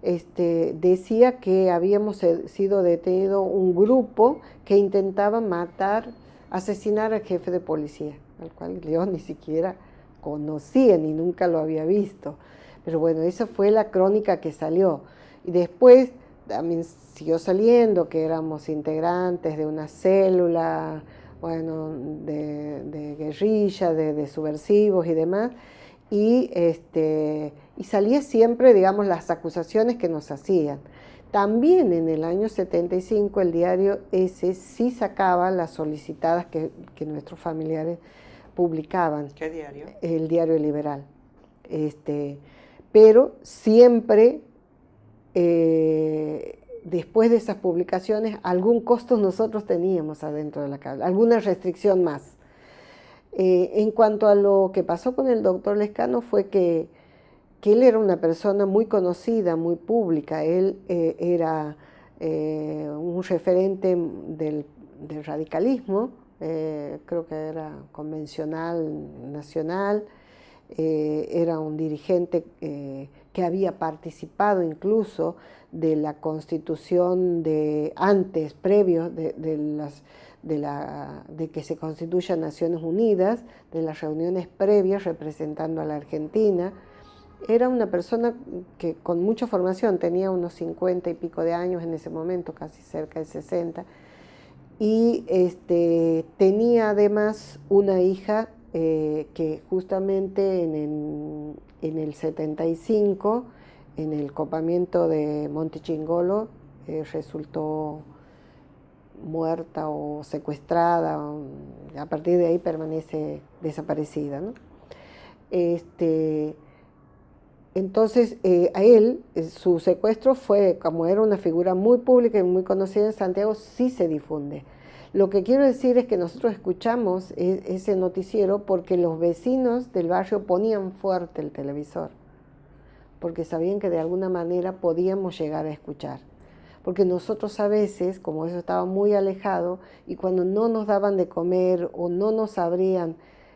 A: Decía que habíamos sido detenido un grupo que intentaba asesinar al jefe de policía, al cual yo ni siquiera conocía ni nunca lo había visto. Pero bueno, esa fue la crónica que salió. Y después también siguió saliendo que éramos integrantes de una célula, bueno, de guerrilla, de subversivos y demás. Y salía siempre, digamos, las acusaciones que nos hacían. También en el año 75 el diario ese sí sacaba las solicitadas que nuestros familiares publicaban.
B: ¿Qué diario?
A: El diario Liberal. Pero siempre, después de esas publicaciones, algún costo nosotros teníamos adentro de la cárcel, alguna restricción más. En cuanto a lo que pasó con el doctor Lescano, fue que él era una persona muy conocida, muy pública. Él era un referente del radicalismo, creo que era convencional nacional, era un dirigente que había participado incluso de la constitución previo de que se constituyan Naciones Unidas, de las reuniones previas representando a la Argentina. Era una persona que con mucha formación, tenía unos 50 y pico de años en ese momento, casi cerca de 60, y tenía además una hija que justamente en el 75, en el copamiento de Monte Chingolo, resultó muerta o secuestrada, a partir de ahí permanece desaparecida, ¿no? Entonces, a él, su secuestro fue, como era una figura muy pública y muy conocida en Santiago, sí se difunde. Lo que quiero decir es que nosotros escuchamos ese noticiero porque los vecinos del barrio ponían fuerte el televisor, porque sabían que de alguna manera podíamos llegar a escuchar. Porque nosotros a veces, como eso estaba muy alejado, y cuando no nos daban de comer o no nos abrían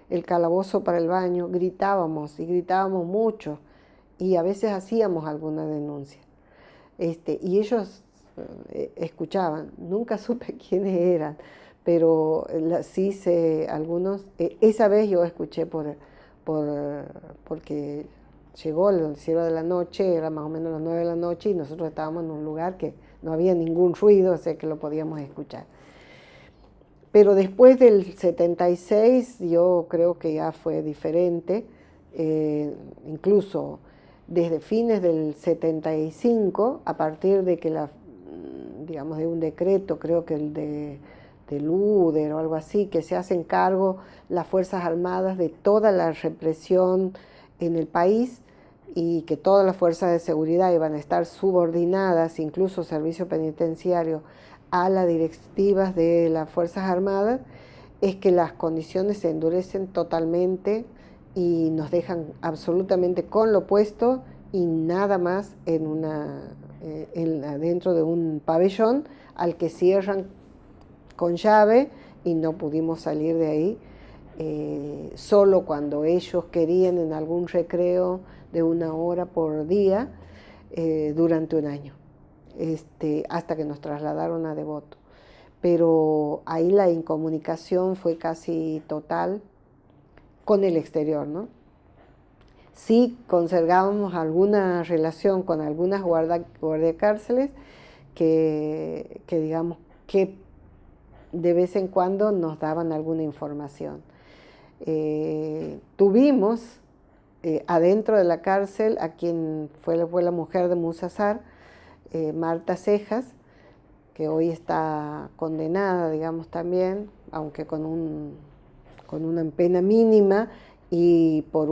A: el calabozo para el baño, gritábamos, y gritábamos mucho, y a veces hacíamos alguna denuncia. Y ellos escuchaban, nunca supe quiénes eran, pero sí sé algunos. Esa vez yo escuché porque llegó el noticiero de la noche, era más o menos las 9 de la noche, y nosotros estábamos en un lugar que no había ningún ruido, o sea que lo podíamos escuchar. Pero después del 76 yo creo que ya fue diferente, incluso desde fines del 75, a partir de que digamos de un decreto, creo que el de Luder o algo así, que se hacen cargo las Fuerzas Armadas de toda la represión en el país, y que todas las fuerzas de seguridad iban a estar subordinadas, incluso servicio penitenciario, a las directivas de las Fuerzas Armadas, es que las condiciones se endurecen totalmente y nos dejan absolutamente con lo puesto y nada más dentro de un pabellón al que cierran con llave, y no pudimos salir de ahí. Solo cuando ellos querían, en algún recreo de 1 hora por día, durante un año, hasta que nos trasladaron a Devoto. Pero ahí la incomunicación fue casi total con el exterior, ¿no? Sí conservábamos alguna relación con algunas guardiacárceles que digamos que de vez en cuando nos daban alguna información. Tuvimos adentro de la cárcel a quien fue la mujer de Musasar, Marta Cejas, que hoy está condenada, digamos, también, aunque con una pena mínima y por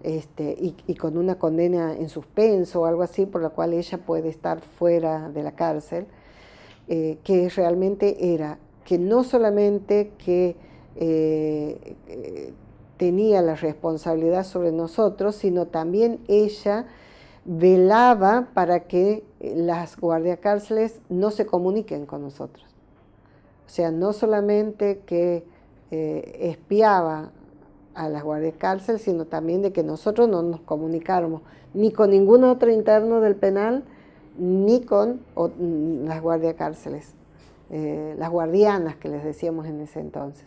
A: y con una condena en suspenso o algo así, por la cual ella puede estar fuera de la cárcel, que realmente era que no solamente que tenía la responsabilidad sobre nosotros, sino también ella velaba para que las guardiacárceles no se comuniquen con nosotros. O sea, no solamente que espiaba a las guardiacárceles, sino también de que nosotros no nos comunicáramos ni con ningún otro interno del penal, ni con las guardiacárceles, las guardianas que les decíamos en ese entonces.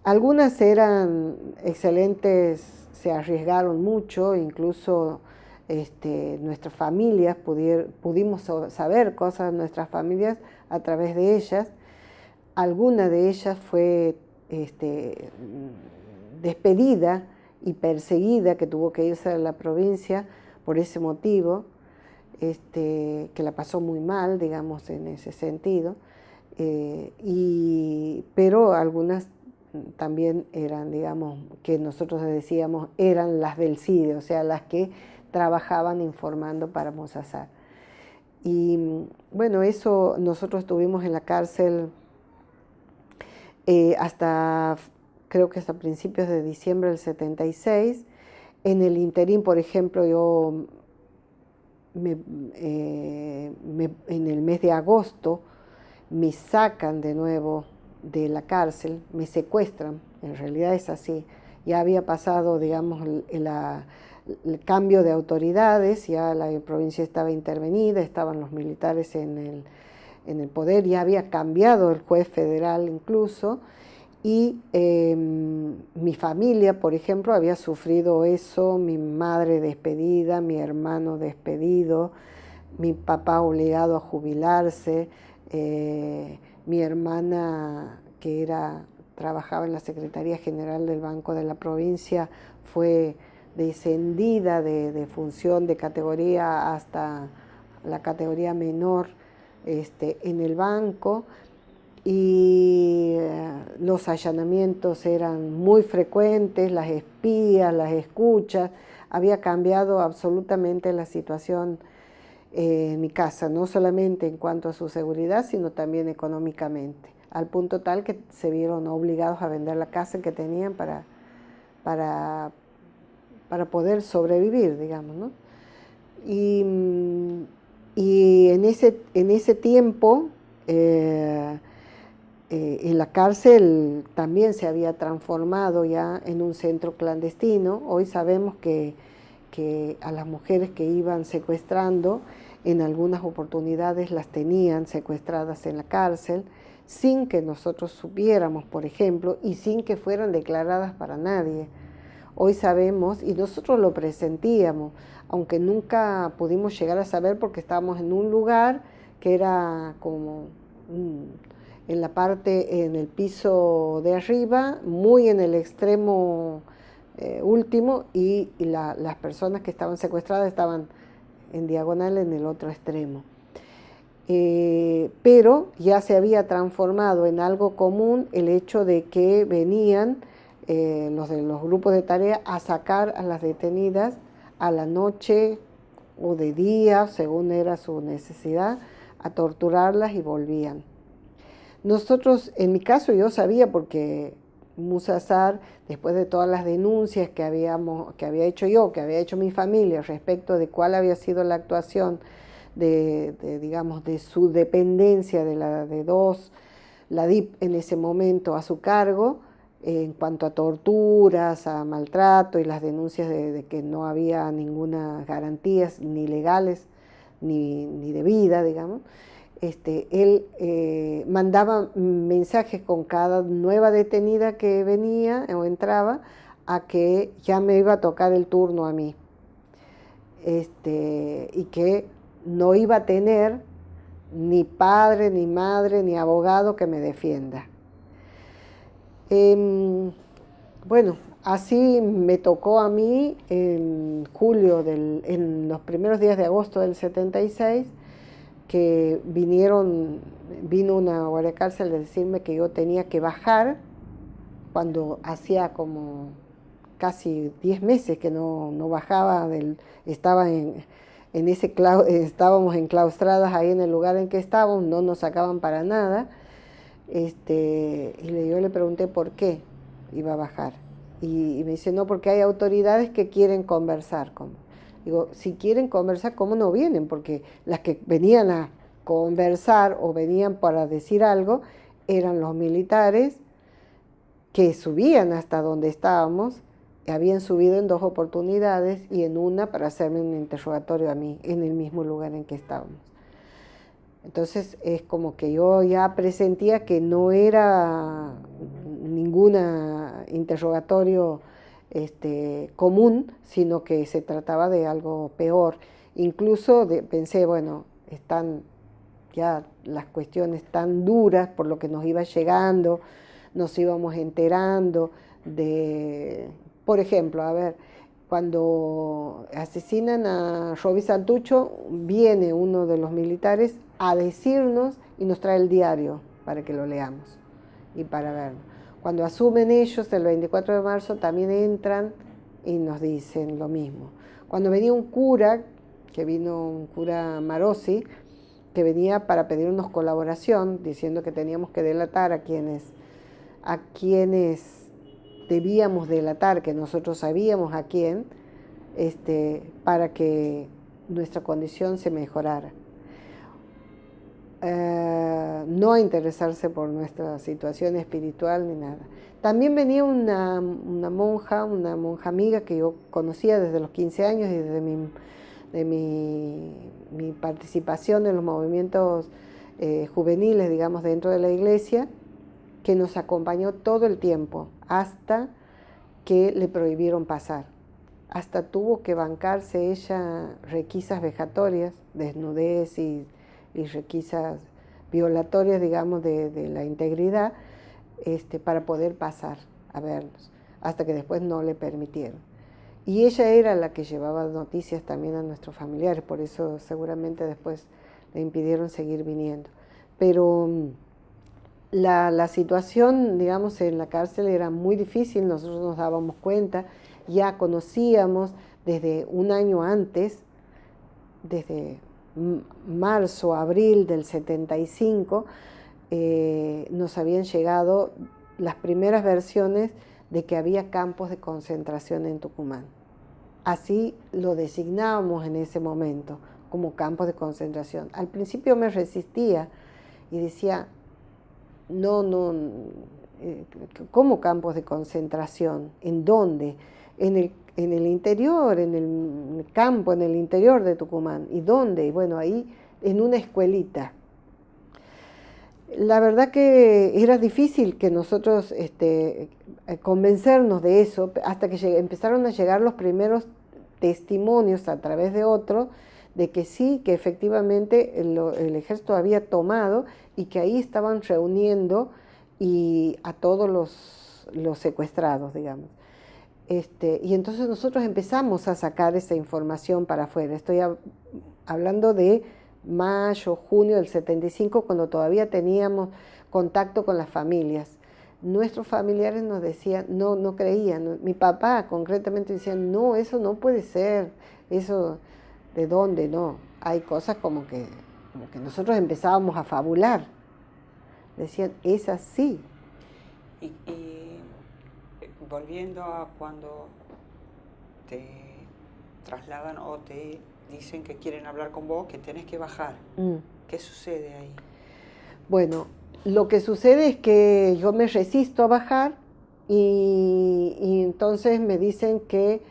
A: Algunas eran excelentes, se arriesgaron mucho, incluso nuestras familias, pudimos saber cosas de nuestras familias a través de ellas. Alguna de ellas fue despedida y perseguida, que tuvo que irse a la provincia por ese motivo, que la pasó muy mal, digamos, en ese sentido, pero algunas también eran, digamos, que nosotros decíamos, eran las del CIDE, o sea, las que trabajaban informando para Musasar. Y bueno, eso nosotros estuvimos en la cárcel creo que hasta principios de diciembre del 76. En el interín, por ejemplo, yo en el mes de agosto me sacan de nuevo de la cárcel, me secuestran, en realidad es así. Ya había pasado, digamos, el cambio de autoridades, ya la provincia estaba intervenida, estaban los militares en el poder, ya había cambiado el juez federal incluso, y mi familia, por ejemplo, había sufrido eso, mi madre despedida, mi hermano despedido, mi papá obligado a jubilarse, mi hermana que trabajaba en la Secretaría General del Banco de la provincia fue descendida de función de categoría hasta la categoría menor en el banco, y los allanamientos eran muy frecuentes, las espías, las escuchas, había cambiado absolutamente la situación en mi casa, no solamente en cuanto a su seguridad, sino también económicamente, al punto tal que se vieron obligados a vender la casa que tenían para poder sobrevivir, digamos, ¿no? Y en ese tiempo, en la cárcel también se había transformado ya en un centro clandestino. Hoy sabemos que a las mujeres que iban secuestrando, en algunas oportunidades las tenían secuestradas en la cárcel, sin que nosotros supiéramos, por ejemplo, y sin que fueran declaradas para nadie. Hoy sabemos, y nosotros lo presentíamos, aunque nunca pudimos llegar a saber porque estábamos en un lugar que era como en la parte, en el piso de arriba, muy en el extremo último, y las personas que estaban secuestradas estaban en diagonal en el otro extremo. Pero ya se había transformado en algo común el hecho de que venían los de los grupos de tarea a sacar a las detenidas a la noche o de día, según era su necesidad, a torturarlas y volvían. Nosotros, en mi caso, yo sabía porque Musasar, después de todas las denuncias que había hecho yo, que había hecho mi familia respecto de cuál había sido la actuación digamos, de su dependencia de la DIP en ese momento a su cargo, en cuanto a torturas, a maltrato y las denuncias de que no había ninguna garantías ni legales ni de vida, digamos. Él mandaba mensajes con cada nueva detenida que venía o entraba a que ya me iba a tocar el turno a mí, y que no iba a tener ni padre, ni madre, ni abogado que me defienda. Bueno, así me tocó a mí en en los primeros días de agosto del 76, que vino una guardia cárcel a decirme que yo tenía que bajar cuando hacía como casi 10 meses que no bajaba, estábamos enclaustradas ahí en el lugar en que estábamos, no nos sacaban para nada. Yo le pregunté por qué iba a bajar. Y me dice, no, porque hay autoridades que quieren conversar. Digo, si quieren conversar, ¿cómo no vienen? Porque las que venían a conversar o venían para decir algo eran los militares que subían hasta donde estábamos, habían subido en 2 oportunidades y en una para hacerme un interrogatorio a mí, en el mismo lugar en que estábamos. Entonces es como que yo ya presentía que no era ningún interrogatorio común, sino que se trataba de algo peor. Incluso pensé, bueno, están ya las cuestiones tan duras por lo que nos iba llegando, nos íbamos enterando de, por ejemplo, a ver, cuando asesinan a Roby Santucho, viene uno de los militares a decirnos y nos trae el diario para que lo leamos y para verlo. Cuando asumen ellos, el 24 de marzo, también entran y nos dicen lo mismo. Cuando venía un cura, que vino un cura Marosi, que venía para pedirnos colaboración, diciendo que teníamos que delatar a quienes debíamos delatar, que nosotros sabíamos a quién, para que nuestra condición se mejorara. No a interesarse por nuestra situación espiritual ni nada. También venía una monja amiga que yo conocía desde los 15 años y desde mi participación en los movimientos juveniles, digamos, dentro de la iglesia, que nos acompañó todo el tiempo hasta que le prohibieron pasar. Hasta tuvo que bancarse ella requisas vejatorias, desnudez y requisas violatorias, digamos, de la integridad, para poder pasar a vernos, hasta que después no le permitieron. Y ella era la que llevaba noticias también a nuestros familiares, por eso seguramente después le impidieron seguir viniendo. Pero la situación, digamos, en la cárcel era muy difícil, nosotros nos dábamos cuenta, ya conocíamos desde un año antes, desde marzo, abril del 75, nos habían llegado las primeras versiones de que había campos de concentración en Tucumán. Así lo designábamos en ese momento, como campos de concentración. Al principio me resistía y decía, no, ¿cómo campos de concentración? ¿En dónde? En el interior, en el campo, en el interior de Tucumán. ¿Y dónde? Y bueno, ahí en una escuelita. La verdad que era difícil que nosotros convencernos de eso, hasta que empezaron a llegar los primeros testimonios a través de otros, de que sí, que efectivamente el ejército había tomado y que ahí estaban reuniendo a todos los secuestrados, digamos. Y entonces nosotros empezamos a sacar esa información para afuera. Estoy hablando de mayo, junio del 75, cuando todavía teníamos contacto con las familias. Nuestros familiares nos decían, no creían. Mi papá concretamente decía, no, eso no puede ser, eso, ¿de dónde? No. Hay cosas como que nosotros empezábamos a fabular. Decían, es así.
B: Y volviendo a cuando te trasladan o te dicen que quieren hablar con vos, que tenés que bajar. ¿Qué sucede ahí?
A: Bueno, lo que sucede es que yo me resisto a bajar y entonces me dicen que,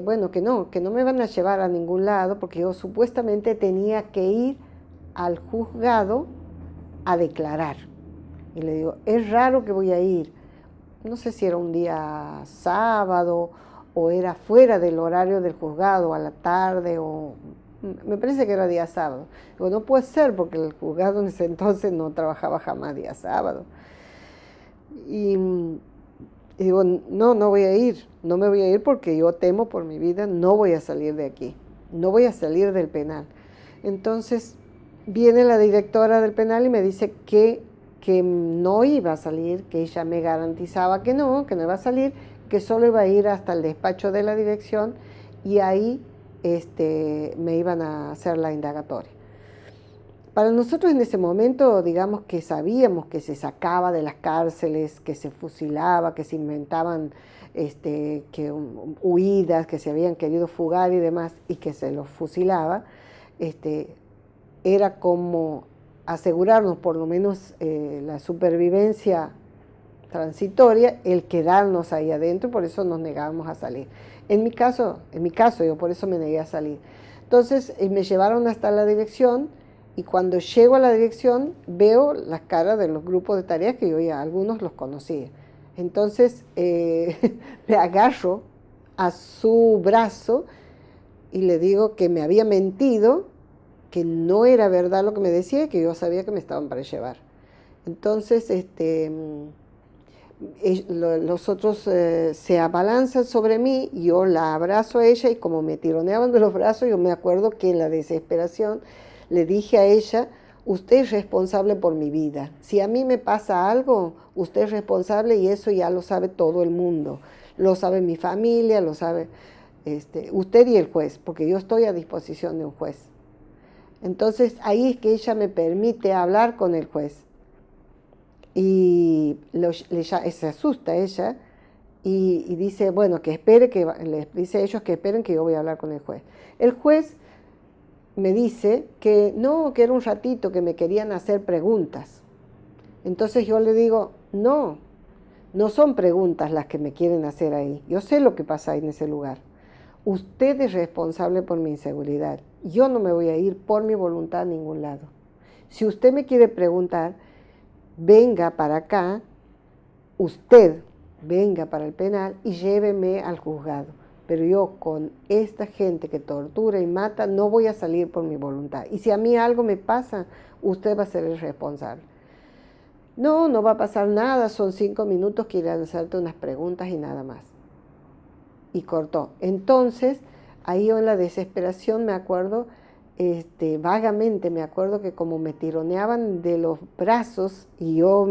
A: bueno, que no me van a llevar a ningún lado, porque yo supuestamente tenía que ir al juzgado a declarar. Y le digo, es raro que voy a ir. No sé si era un día sábado o era fuera del horario del juzgado, a la tarde, o me parece que era día sábado. Digo, no puede ser porque el juzgado en ese entonces no trabajaba jamás día sábado. Y digo, no voy a ir, no me voy a ir porque yo temo por mi vida, no voy a salir de aquí, no voy a salir del penal. Entonces viene la directora del penal y me dice que no iba a salir, que ella me garantizaba que no iba a salir, que solo iba a ir hasta el despacho de la dirección y ahí me iban a hacer la indagatoria. Para nosotros en ese momento, digamos que sabíamos que se sacaba de las cárceles, que se fusilaba, que se inventaban huidas, que se habían querido fugar y demás, y que se los fusilaba. Era como asegurarnos por lo menos la supervivencia transitoria, el quedarnos ahí adentro, por eso nos negábamos a salir. En mi caso, yo por eso me negué a salir. Entonces me llevaron hasta la dirección y cuando llego a la dirección veo las caras de los grupos de tareas que yo ya algunos los conocía. Entonces me agarro a su brazo y le digo que me había mentido, que no era verdad lo que me decía y que yo sabía que me estaban para llevar. Entonces los otros se abalanzan sobre mí, yo la abrazo a ella y como me tironeaban de los brazos, yo me acuerdo que en la desesperación le dije a ella, usted es responsable por mi vida. Si a mí me pasa algo, usted es responsable y eso ya lo sabe todo el mundo. Lo sabe mi familia, lo sabe usted y el juez, porque yo estoy a disposición de un juez. Entonces ahí es que ella me permite hablar con el juez. Y se asusta ella y dice, bueno, que espere, les dice a ellos que esperen que yo voy a hablar con el juez. El juez me dice que no, que era un ratito, que me querían hacer preguntas. Entonces yo le digo, no son preguntas las que me quieren hacer ahí. Yo sé lo que pasa ahí en ese lugar. Usted es responsable por mi inseguridad. Yo no me voy a ir por mi voluntad a ningún lado. Si usted me quiere preguntar, venga para acá, usted venga para el penal y lléveme al juzgado. Pero yo con esta gente que tortura y mata no voy a salir por mi voluntad. Y si a mí algo me pasa, usted va a ser el responsable. No va a pasar nada, son 5 minutos, quiere hacerte unas preguntas y nada más. Y cortó. Entonces, ahí yo en la desesperación me acuerdo, vagamente me acuerdo que como me tironeaban de los brazos y yo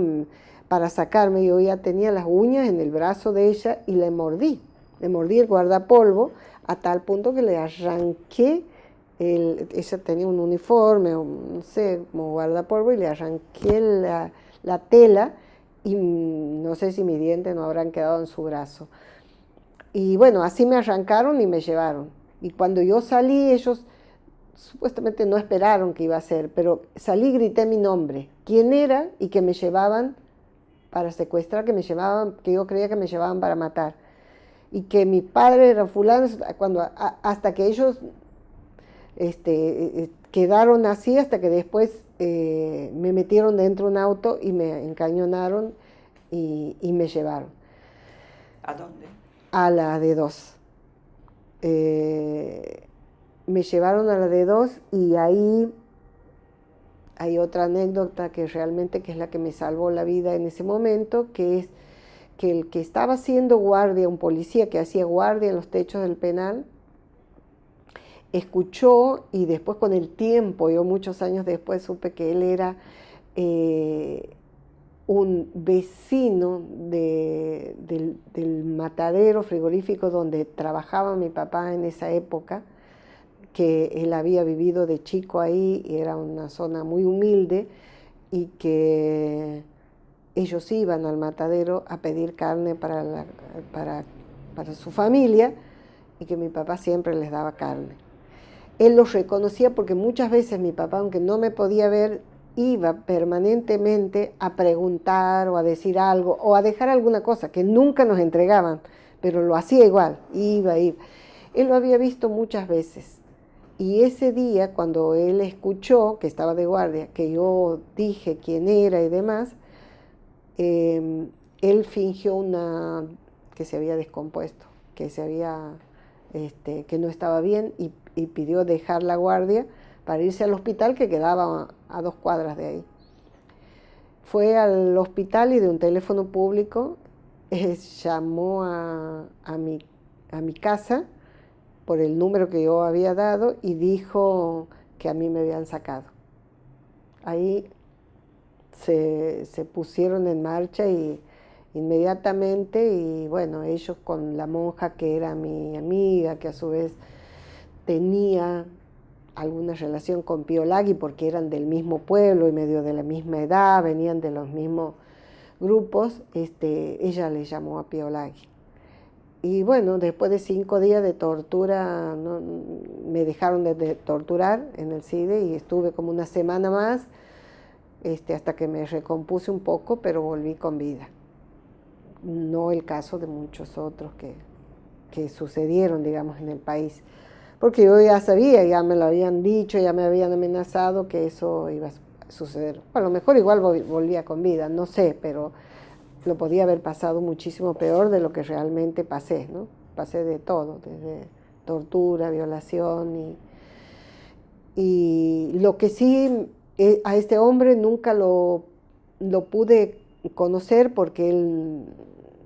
A: para sacarme, yo ya tenía las uñas en el brazo de ella y le mordí el guardapolvo a tal punto que le arranqué, ella tenía un uniforme, no sé, como guardapolvo y le arranqué la tela y no sé si mis dientes no habrán quedado en su brazo. Y bueno, así me arrancaron y me llevaron. Y cuando yo salí, ellos supuestamente no esperaron que iba a ser, pero salí y grité mi nombre, quién era y que me llevaban para secuestrar, que yo creía que me llevaban para matar. Y que mi padre era fulano, hasta que ellos quedaron así, hasta que después me metieron dentro de un auto y me encañonaron y me llevaron.
B: ¿A dónde?
A: A la D2. Me llevaron a la D2 y ahí hay otra anécdota que realmente que es la que me salvó la vida en ese momento, que es que el que estaba haciendo guardia, un policía que hacía guardia en los techos del penal, escuchó y después con el tiempo, yo muchos años después supe que él era un vecino del matadero frigorífico donde trabajaba mi papá en esa época, que él había vivido de chico ahí, y era una zona muy humilde, y que ellos iban al matadero a pedir carne para su familia, y que mi papá siempre les daba carne. Él los reconocía porque muchas veces mi papá, aunque no me podía ver, iba permanentemente a preguntar o a decir algo o a dejar alguna cosa que nunca nos entregaban, pero lo hacía igual, iba. Él lo había visto muchas veces. Y ese día, cuando él escuchó, que estaba de guardia, que yo dije quién era y demás, él fingió que se había descompuesto, que no estaba bien y pidió dejar la guardia para irse al hospital que quedaba a 2 cuadras de ahí. Fue al hospital y de un teléfono público llamó a mi casa por el número que yo había dado y dijo que a mí me habían sacado. Ahí se pusieron en marcha y inmediatamente, y bueno, ellos con la monja que era mi amiga, que a su vez tenía alguna relación con Pío Lagui porque eran del mismo pueblo y medio de la misma edad, venían de los mismos grupos, ella le llamó a Pío Lagui. Y bueno, después de 5 días de tortura, ¿no? Me dejaron de torturar en el CIDE y estuve como una semana más, hasta que me recompuse un poco, pero volví con vida. No el caso de muchos otros que sucedieron, digamos, en el país. Porque yo ya sabía, ya me lo habían dicho, ya me habían amenazado que eso iba a suceder. A lo mejor igual volvía con vida, no sé, pero lo podía haber pasado muchísimo peor de lo que realmente pasé, ¿no? Pasé de todo, desde tortura, violación y lo que sí, a este hombre nunca lo pude conocer porque él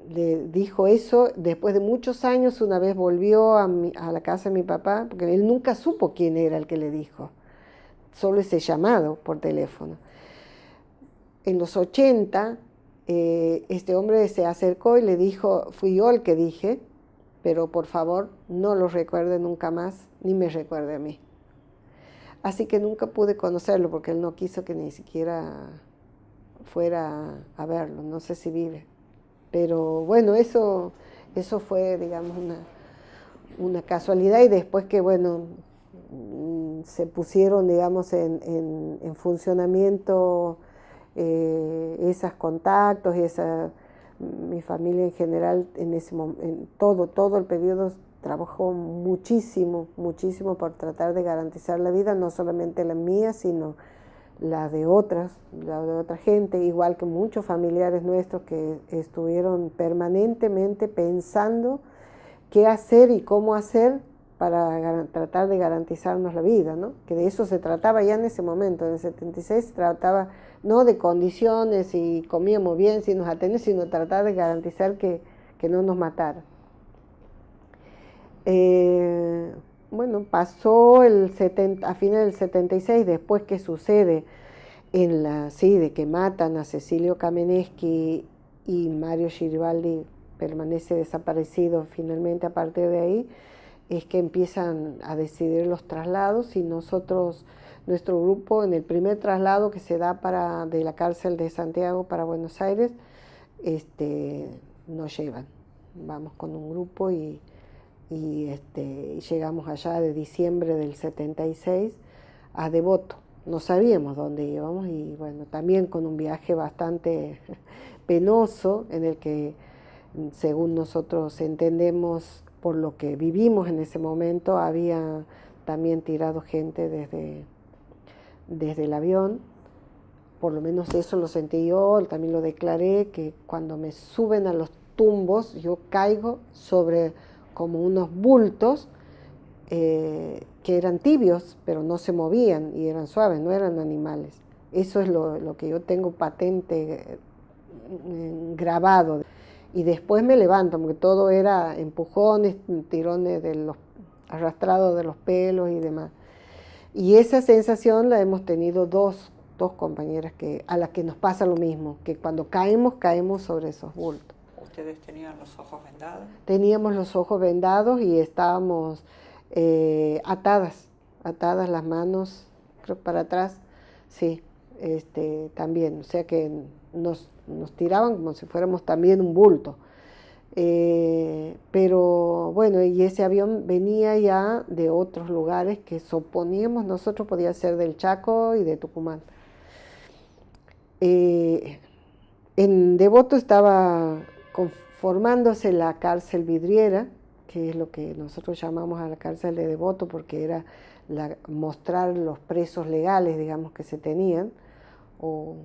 A: le dijo eso después de muchos años. Una vez volvió a la casa de mi papá, porque él nunca supo quién era el que le dijo, solo ese llamado por teléfono. En los 80, este hombre se acercó y le dijo, fui yo el que dije, pero por favor no lo recuerde nunca más, ni me recuerde a mí. Así que nunca pude conocerlo porque él no quiso que ni siquiera fuera a verlo, no sé si vive. Pero bueno, eso fue, digamos, una casualidad, y después que, bueno, se pusieron, digamos, en funcionamiento esos contactos, mi familia en general en todo el periodo trabajó muchísimo, muchísimo por tratar de garantizar la vida, no solamente la mía, sino la de otra gente, igual que muchos familiares nuestros que estuvieron permanentemente pensando qué hacer y cómo hacer para tratar de garantizarnos la vida, ¿no? Que de eso se trataba ya en ese momento. En el 76 se trataba no de condiciones, si comíamos bien, si nos atendían, sino tratar de garantizar que no nos matara. Bueno, pasó a fines del 76, después que sucede en la CIDE, que matan a Cecilio Kamenetsky y Mario Giribaldi permanece desaparecido finalmente. A partir de ahí es que empiezan a decidir los traslados, y nuestro grupo, en el primer traslado que se da de la cárcel de Santiago para Buenos Aires, nos llevan. Vamos con un grupo y llegamos allá de diciembre del 76 a Devoto. No sabíamos dónde íbamos y bueno, también con un viaje bastante penoso en el que, según nosotros entendemos, por lo que vivimos en ese momento, había también tirado gente desde el avión. Por lo menos eso lo sentí yo, también lo declaré, que cuando me suben a los tumbos yo caigo sobre como unos bultos que eran tibios, pero no se movían y eran suaves, no eran animales. Eso es lo que yo tengo patente, grabado. Y después me levanto, porque todo era empujones, tirones arrastrados de los pelos y demás. Y esa sensación la hemos tenido dos compañeras a las que nos pasa lo mismo, que cuando caemos sobre esos bultos.
B: ¿Ustedes tenían los ojos vendados?
A: Teníamos los ojos vendados y estábamos atadas las manos, creo, para atrás, sí, también, o sea que nos tiraban como si fuéramos también un bulto. Pero bueno, y ese avión venía ya de otros lugares que suponíamos nosotros podía ser del Chaco y de Tucumán. Eh, en Devoto estaba conformándose la cárcel vidriera, que es lo que nosotros llamamos a la cárcel de Devoto, porque era mostrar los presos legales, digamos, que se tenían, o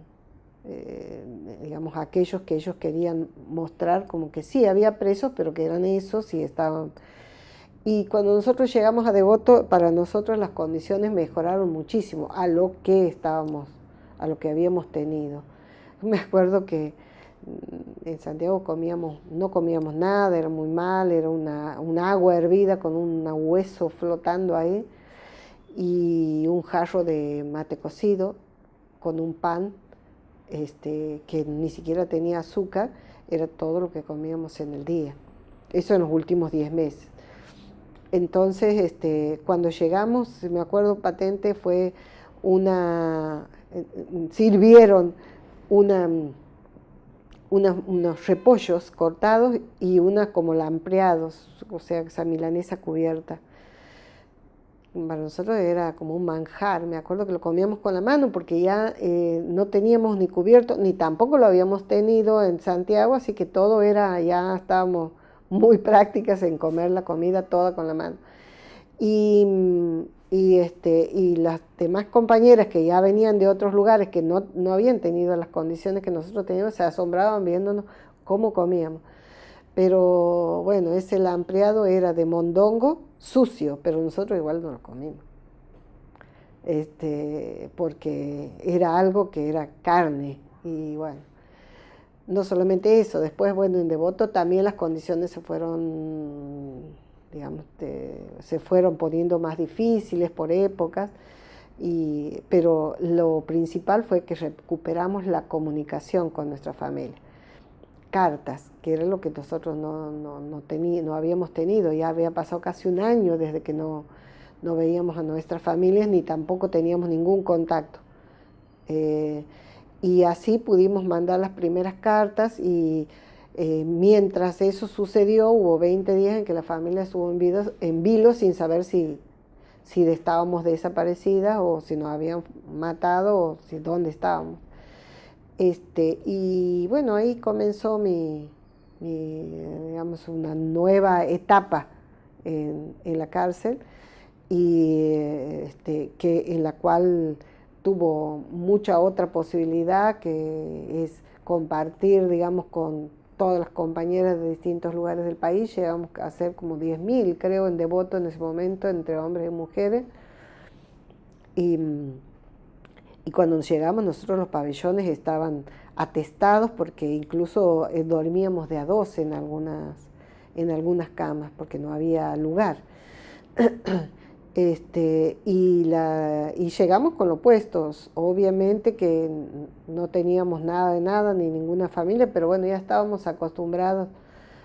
A: digamos, aquellos que ellos querían mostrar como que sí, había presos, pero que eran esos y estaban. Y cuando nosotros llegamos a Devoto, para nosotros las condiciones mejoraron muchísimo a lo que estábamos, a lo que habíamos tenido. Me acuerdo que en Santiago no comíamos nada, era muy mal, era un agua hervida con un hueso flotando ahí y un jarro de mate cocido con un pan que ni siquiera tenía azúcar, era todo lo que comíamos en el día. Eso en los últimos 10 meses. Entonces, cuando llegamos, me acuerdo patente, fue sirvieron unos repollos cortados y como lampreados, o sea, esa milanesa cubierta. Para nosotros era como un manjar, me acuerdo que lo comíamos con la mano porque ya no teníamos ni cubierto, ni tampoco lo habíamos tenido en Santiago, así que todo ya estábamos muy prácticas en comer la comida toda con la mano. Y las demás compañeras que ya venían de otros lugares que no habían tenido las condiciones que nosotros teníamos, se asombraban viéndonos cómo comíamos. Pero bueno, ese lampreado era de mondongo sucio, pero nosotros igual no lo comimos. Porque era algo que era carne. Y bueno, no solamente eso, después, bueno, en Devoto también las condiciones se fueron, digamos, se fueron poniendo más difíciles por épocas, pero lo principal fue que recuperamos la comunicación con nuestra familia. Cartas, que era lo que nosotros no habíamos tenido, ya había pasado casi un año desde que no veíamos a nuestras familias ni tampoco teníamos ningún contacto. Y así pudimos mandar las primeras cartas y mientras eso sucedió hubo 20 días en que la familia estuvo en vilo sin saber si estábamos desaparecidas o si nos habían matado o dónde estábamos. Y bueno, ahí comenzó digamos, una nueva etapa en la cárcel y en la cual tuvo mucha otra posibilidad, que es compartir, digamos, con todas las compañeras de distintos lugares del país. Llegamos a ser como 10.000, creo, en Devoto en ese momento, entre hombres y mujeres. Y cuando llegamos nosotros los pabellones estaban atestados porque incluso dormíamos de a dos en algunas camas porque no había lugar. Y llegamos con lo puestos, obviamente que no teníamos nada de nada ni ninguna familia, pero bueno, ya estábamos acostumbrados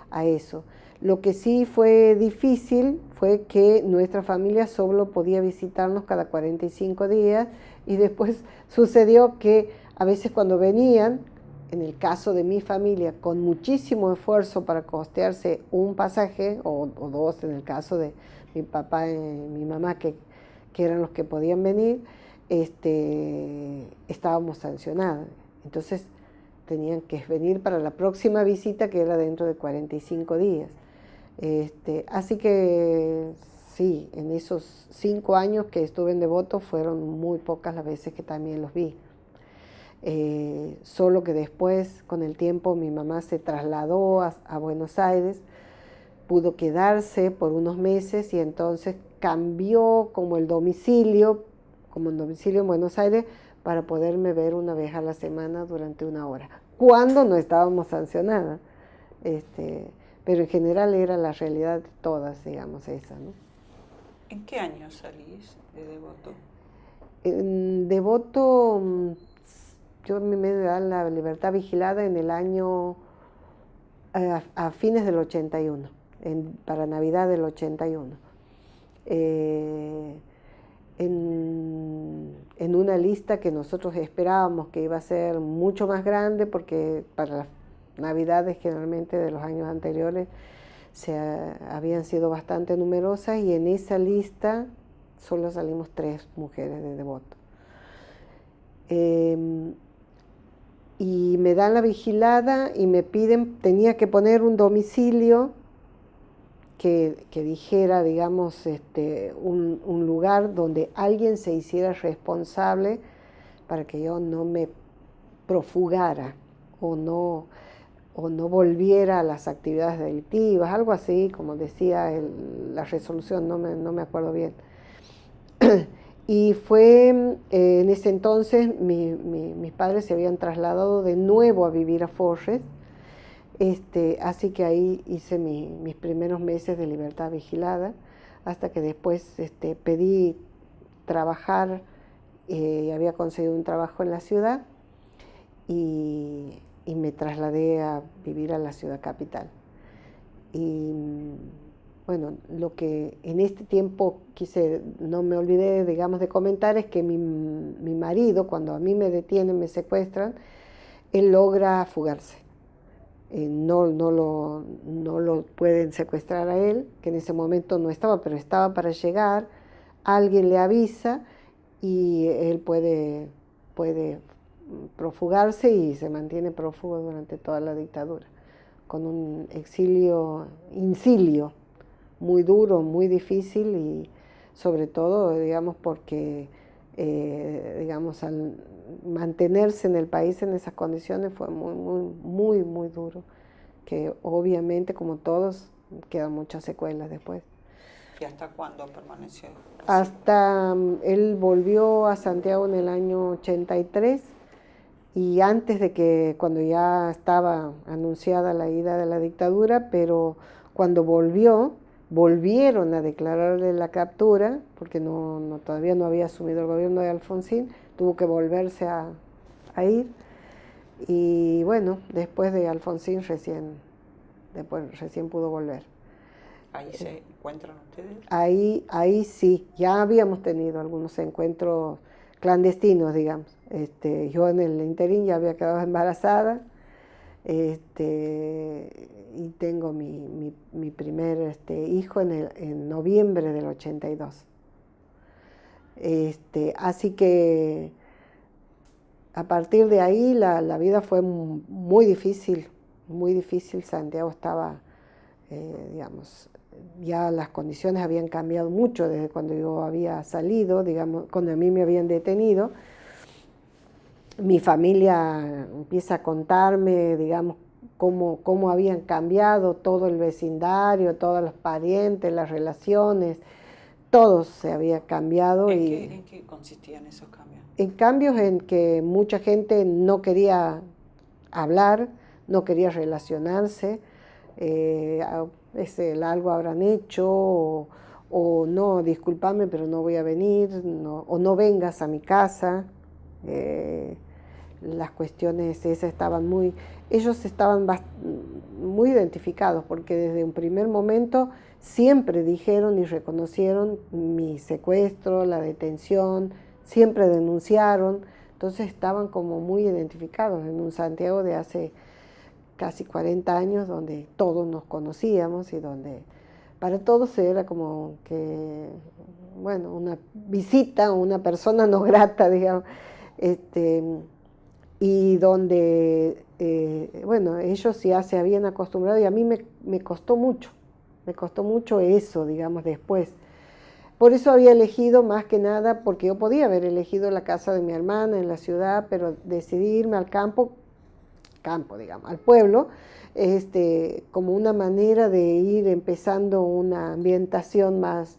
A: a eso. Lo que sí fue difícil fue que nuestra familia solo podía visitarnos cada 45 días y después sucedió que a veces cuando venían, en el caso de mi familia, con muchísimo esfuerzo para costearse un pasaje o dos, en el caso de mi papá y mi mamá, que eran los que podían venir, estábamos sancionados. Entonces tenían que venir para la próxima visita, que era dentro de 45 días. Así que sí, en esos 5 años que estuve en Devoto fueron muy pocas las veces que también los vi. Solo que después, con el tiempo, mi mamá se trasladó a Buenos Aires, pudo quedarse por unos meses y entonces cambió como el domicilio en Buenos Aires, para poderme ver una vez a la semana durante 1 hora, cuando no estábamos sancionadas. Pero en general era la realidad de todas, digamos, esa, ¿no?
B: ¿En qué año salís de Devoto?
A: En Devoto, yo me dan la libertad vigilada en el año, a fines del 81, para Navidad del 81. En una lista que nosotros esperábamos que iba a ser mucho más grande, porque para las Navidades generalmente de los años anteriores habían sido bastante numerosas, y en esa lista solo salimos 3 mujeres de Devoto. y me dan la vigilada y me piden, tenía que poner un domicilio que dijera, digamos, un lugar donde alguien se hiciera responsable para que yo no me profugara o no volviera a las actividades delictivas, algo así, como decía la resolución, no me acuerdo bien. Y fue en ese entonces mis padres se habían trasladado de nuevo a vivir a Forres, así que ahí hice mis primeros meses de libertad vigilada, hasta que después pedí trabajar, había conseguido un trabajo en la ciudad y me trasladé a vivir a la ciudad capital. Y bueno, lo que en este tiempo no me olvidé, digamos, de comentar es que mi marido, cuando a mí me detienen, me secuestran, él logra fugarse. No lo pueden secuestrar a él, que en ese momento no estaba, pero estaba para llegar, alguien le avisa y él puede profugarse y se mantiene prófugo durante toda la dictadura, con un incilio muy duro, muy difícil y sobre todo, digamos, porque, digamos, al mantenerse en el país en esas condiciones fue muy duro, que obviamente, como todos, quedan muchas secuelas después.
B: ¿Y hasta cuándo permaneció así?
A: Hasta él volvió a Santiago en el año 83 y antes de que, cuando ya estaba anunciada la ida de la dictadura, pero cuando volvieron a declararle la captura, porque todavía no había asumido el gobierno de Alfonsín, tuvo que volverse a ir. Y bueno, después de Alfonsín recién pudo volver.
B: ¿Ahí se encuentran ustedes?
A: Ahí sí, ya habíamos tenido algunos encuentros clandestinos, digamos. Yo en el interín ya había quedado embarazada, y tengo mi primer hijo en noviembre del 82. Así que a partir de ahí la vida fue muy difícil, muy difícil. Santiago estaba, digamos, ya las condiciones habían cambiado mucho desde cuando yo había salido, digamos, cuando a mí me habían detenido. Mi familia empieza a contarme, digamos, cómo habían cambiado todo el vecindario, todos los parientes, las relaciones, todo se había cambiado.
B: ¿En qué consistían esos cambios?
A: En cambios en que mucha gente no quería hablar, no quería relacionarse, algo habrán hecho, o no, discúlpame, pero no voy a venir, o no vengas a mi casa. Las cuestiones esas ellos estaban muy identificados, porque desde un primer momento siempre dijeron y reconocieron mi secuestro, la detención, siempre denunciaron, entonces estaban como muy identificados en un Santiago de hace casi 40 años, donde todos nos conocíamos y donde para todos era como que, bueno, una visita, una persona no grata, digamos, y donde, bueno, ellos ya se habían acostumbrado y a mí me costó mucho eso, digamos, después. Por eso había elegido más que nada, porque yo podía haber elegido la casa de mi hermana en la ciudad, pero decidí irme al campo, digamos, al pueblo, como una manera de ir empezando una ambientación más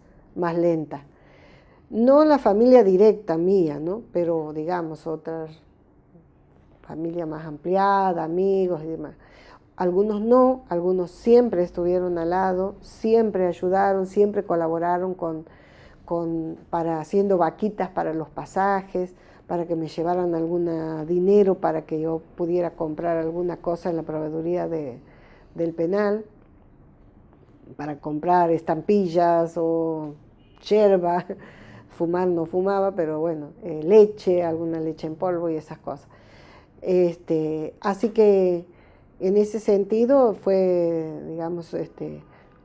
A: lenta. No la familia directa mía, ¿no? Pero digamos, otras familia más ampliada, amigos y demás. Algunos no, algunos siempre estuvieron al lado, siempre ayudaron, siempre colaboraron para haciendo vaquitas para los pasajes, para que me llevaran algún dinero para que yo pudiera comprar alguna cosa en la proveeduría del penal, para comprar estampillas o yerba. Fumar no fumaba, pero bueno, leche, alguna leche en polvo y esas cosas. Así que en ese sentido fue, digamos,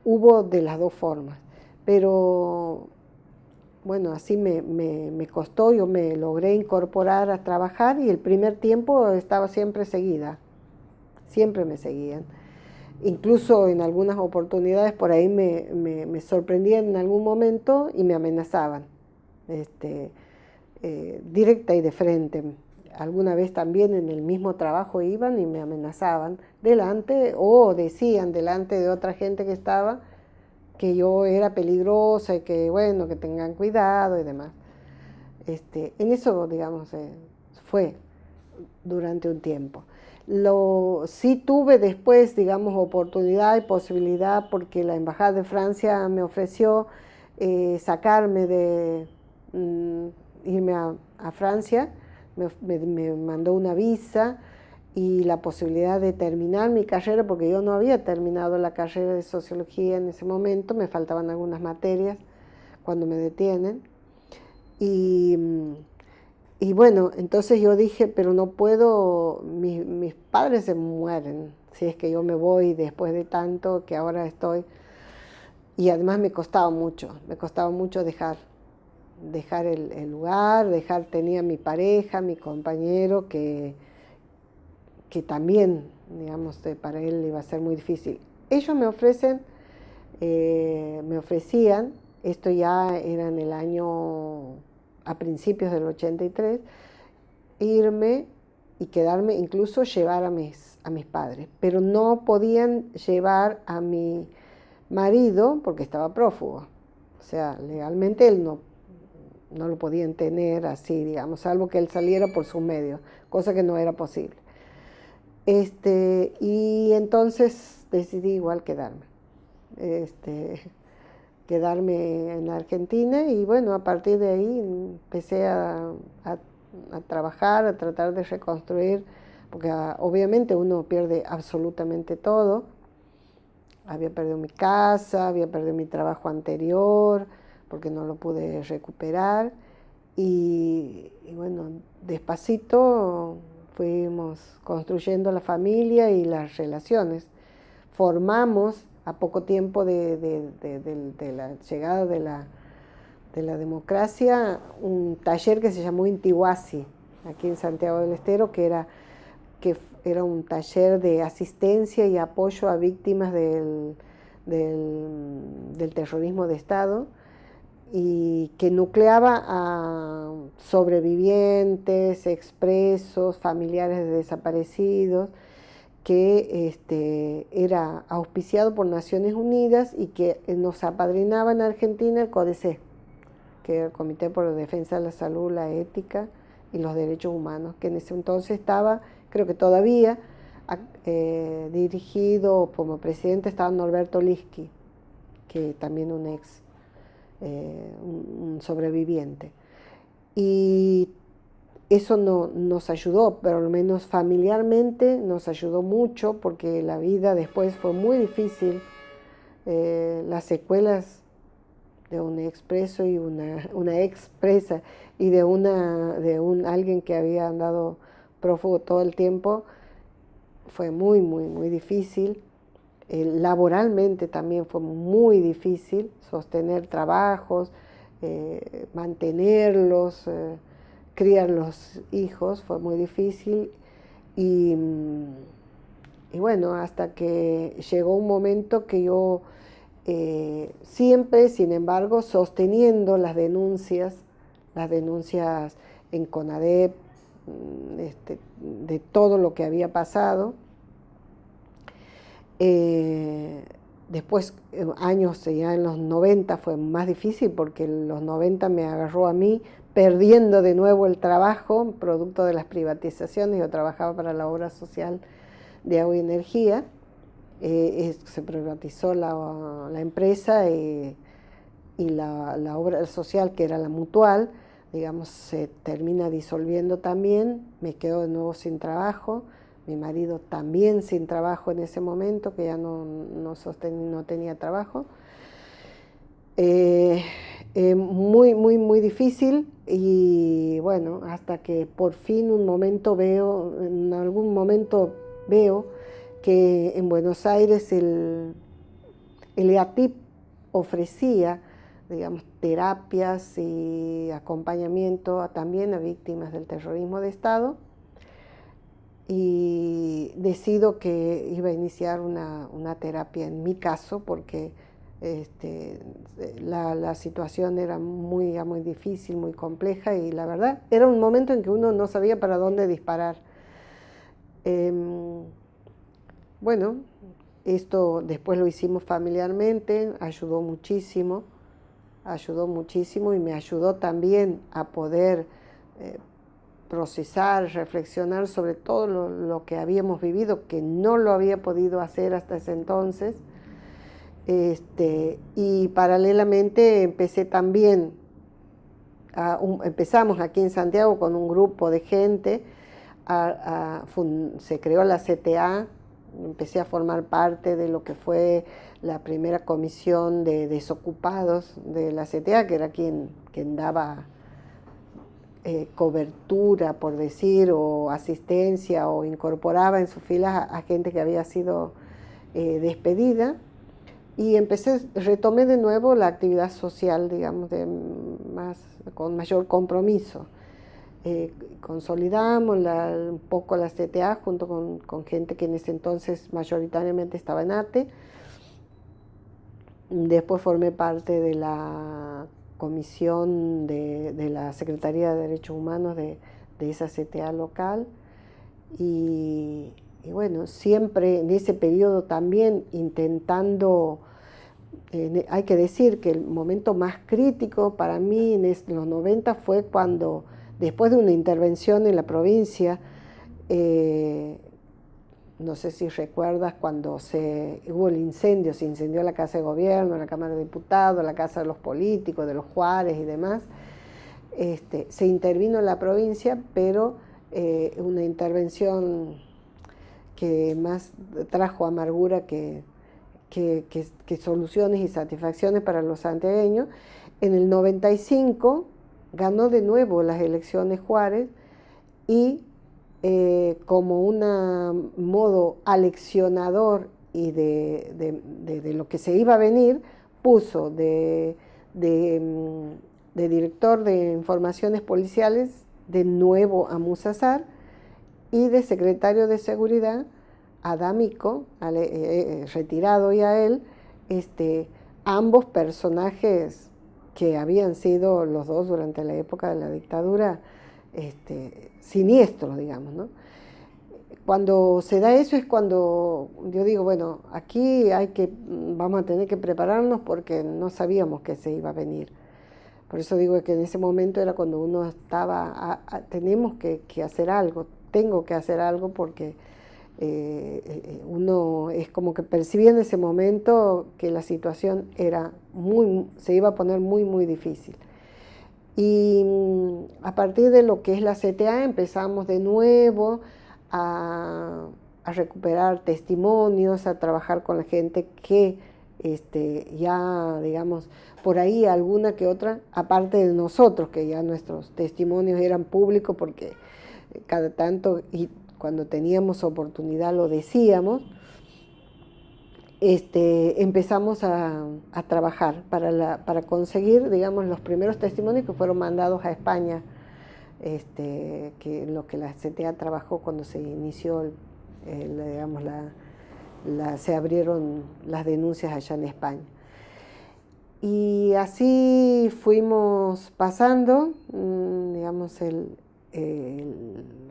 A: hubo de las dos formas, pero bueno, así me costó, yo me logré incorporar a trabajar y el primer tiempo estaba siempre seguida, siempre me seguían. Incluso en algunas oportunidades por ahí me sorprendían en algún momento y me amenazaban, directa y de frente. Alguna vez también en el mismo trabajo iban y me amenazaban delante o decían delante de otra gente que estaba que yo era peligrosa y que bueno, que tengan cuidado y demás. En eso, digamos, fue durante un tiempo. Sí tuve después, digamos, oportunidad y posibilidad porque la Embajada de Francia me ofreció sacarme de irme a Francia, me mandó una visa y la posibilidad de terminar mi carrera, porque yo no había terminado la carrera de sociología en ese momento, me faltaban algunas materias cuando me detienen. Y bueno, entonces yo dije, pero no puedo, mis padres se mueren si es que yo me voy después de tanto que ahora estoy. Y además me costaba mucho dejar el lugar, tenía mi pareja, mi compañero, que también, digamos, para él iba a ser muy difícil. Ellos me ofrecían, esto ya era en el año, a principios del 83, irme y quedarme, incluso llevar a mis padres, pero no podían llevar a mi marido porque estaba prófugo. O sea, legalmente él no lo podían tener así, digamos, salvo que él saliera por sus medios, cosa que no era posible. Y entonces decidí igual quedarme en Argentina y bueno, a partir de ahí empecé a trabajar, a tratar de reconstruir, porque obviamente uno pierde absolutamente todo. Había perdido mi casa, había perdido mi trabajo anterior, porque no lo pude recuperar. Y bueno, despacito fuimos construyendo la familia y las relaciones. Formamos a poco tiempo de la llegada de la democracia un taller que se llamó Intihuasi, aquí en Santiago del Estero, que era un taller de asistencia y apoyo a víctimas del terrorismo de Estado, y que nucleaba a sobrevivientes, expresos, familiares de desaparecidos, que era auspiciado por Naciones Unidas y que nos apadrinaba en Argentina el CODECE, que era el Comité por la Defensa de la Salud, la Ética y los Derechos Humanos, que en ese entonces estaba, creo que todavía, dirigido como presidente estaba Norberto Liski, que también un sobreviviente. Y eso nos ayudó, pero al menos familiarmente nos ayudó mucho, porque la vida después fue muy difícil. Las secuelas de un expreso y una expresa y de alguien que había andado prófugo todo el tiempo fue muy, muy, muy difícil. Laboralmente también fue muy difícil sostener trabajos, mantenerlos, criar los hijos, fue muy difícil. Y bueno, hasta que llegó un momento que yo siempre, sin embargo, sosteniendo las denuncias en CONADEP, de todo lo que había pasado. Después, años ya en los 90 fue más difícil, porque en los 90 me agarró a mí perdiendo de nuevo el trabajo, producto de las privatizaciones. Yo trabajaba para la obra social de agua y energía. Se privatizó la empresa y la obra social, que era la mutual, digamos, se termina disolviendo también. Me quedo de nuevo sin trabajo. Mi marido también sin trabajo en ese momento, que ya no tenía trabajo. Muy, muy, muy difícil. Y bueno, hasta que por fin en algún momento veo que en Buenos Aires el EATIP ofrecía digamos, terapias y acompañamiento también a víctimas del terrorismo de Estado, y decido que iba a iniciar una terapia en mi caso porque la situación era muy difícil, muy compleja, y la verdad era un momento en que uno no sabía para dónde disparar. Bueno, esto después lo hicimos familiarmente, ayudó muchísimo y me ayudó también a poder procesar, reflexionar sobre todo lo que habíamos vivido, que no lo había podido hacer hasta ese entonces. Y paralelamente empecé también, empezamos aquí en Santiago con un grupo de gente, se creó la CTA, empecé a formar parte de lo que fue la primera comisión de desocupados de la CTA, que era quien daba cobertura, por decir, o asistencia, o incorporaba en sus filas a gente que había sido despedida. Y retomé de nuevo la actividad social, digamos, con mayor compromiso. Consolidamos un poco la CTA junto con gente que en ese entonces mayoritariamente estaba en ATE. Después formé parte de la comisión de la Secretaría de Derechos Humanos de esa CTA local. Y bueno, siempre en ese periodo también intentando, hay que decir que el momento más crítico para mí en los 90 fue cuando, después de una intervención en la provincia, no sé si recuerdas cuando hubo el incendio, se incendió la Casa de Gobierno, la Cámara de Diputados, la Casa de los Políticos, de los Juárez y demás. Se intervino en la provincia, pero una intervención que más trajo amargura que soluciones y satisfacciones para los santiagueños. En el 95 ganó de nuevo las elecciones Juárez, y como un modo aleccionador y de lo que se iba a venir, puso de director de informaciones policiales de nuevo a Musazar, y de secretario de seguridad a D'Amico, retirado ya él, ambos personajes que habían sido los dos durante la época de la dictadura, siniestros, digamos, ¿no? Cuando se da eso es cuando yo digo, bueno, aquí vamos a tener que prepararnos porque no sabíamos que se iba a venir. Por eso digo que en ese momento era cuando uno estaba, tenemos que hacer algo, tengo que hacer algo, porque uno es como que percibía en ese momento que la situación se iba a poner muy difícil. Y a partir de lo que es la CTA empezamos de nuevo a recuperar testimonios, a trabajar con la gente que ya, digamos, por ahí alguna que otra, aparte de nosotros, que ya nuestros testimonios eran públicos porque cada tanto y cuando teníamos oportunidad lo decíamos, empezamos a trabajar para conseguir, digamos, los primeros testimonios que fueron mandados a España, que en lo que la CTA trabajó cuando se inició, digamos, se abrieron las denuncias allá en España. Y así fuimos pasando, digamos,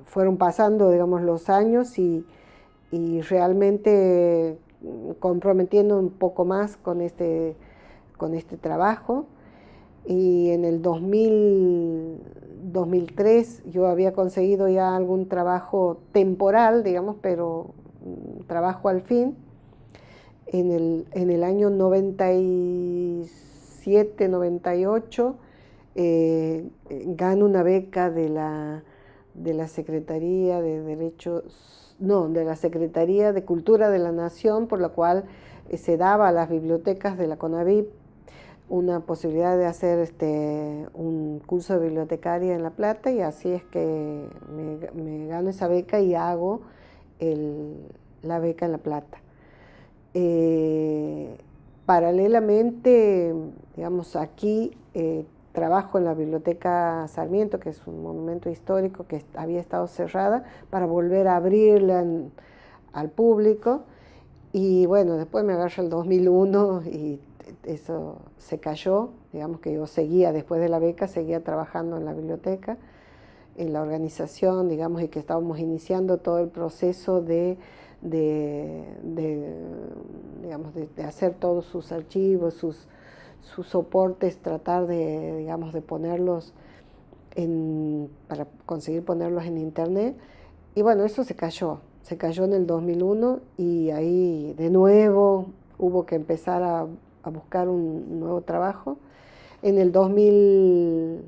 A: fueron pasando, digamos, los años, y realmente comprometiendo un poco más con este trabajo. Y en el 2003 yo había conseguido ya algún trabajo temporal, digamos, pero trabajo al fin. En el año 97, 98, gano una beca de la Secretaría de la Secretaría de Cultura de la Nación, por la cual se daba a las bibliotecas de la CONAVIP una posibilidad de hacer un curso de bibliotecaria en La Plata, y así es que me gano esa beca y hago la beca en La Plata. paralelamente, digamos, aquí trabajo en la Biblioteca Sarmiento, que es un monumento histórico que había estado cerrada, para volver a abrirla al público. Y bueno, después me agarra el 2001 y eso se cayó. Digamos que yo seguía, después de la beca, seguía trabajando en la biblioteca, en la organización, digamos, y que estábamos iniciando todo el proceso digamos, de hacer todos sus archivos, sus soportes, tratar de, digamos, de ponerlos para conseguir ponerlos en internet. Y bueno, eso se cayó en el 2001 y ahí de nuevo hubo que empezar a buscar un nuevo trabajo. En el 2000,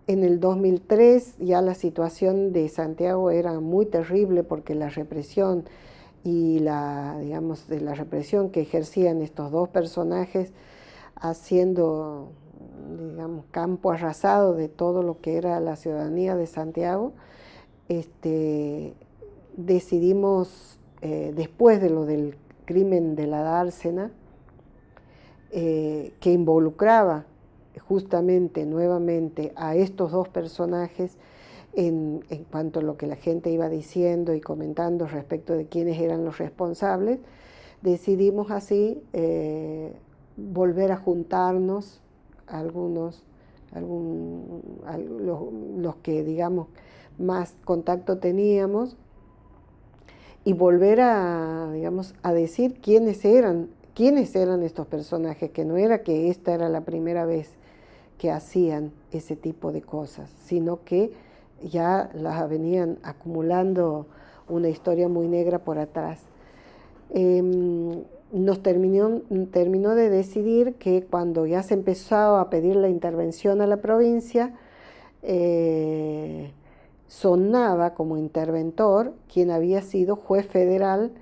A: en el 2003 ya la situación de Santiago era muy terrible porque la represión y digamos, de la represión que ejercían estos dos personajes haciendo, digamos, campo arrasado de todo lo que era la ciudadanía de Santiago, decidimos, después de lo del crimen de la dársena, que involucraba justamente nuevamente a estos dos personajes en cuanto a lo que la gente iba diciendo y comentando respecto de quiénes eran los responsables, decidimos así volver a juntarnos los que digamos más contacto teníamos y volver a, digamos, a decir quiénes eran estos personajes, que no era que esta era la primera vez que hacían ese tipo de cosas, sino que ya las venían acumulando una historia muy negra por atrás. Nos terminó de decidir que cuando ya se empezó a pedir la intervención a la provincia, sonaba como interventor quien había sido juez federal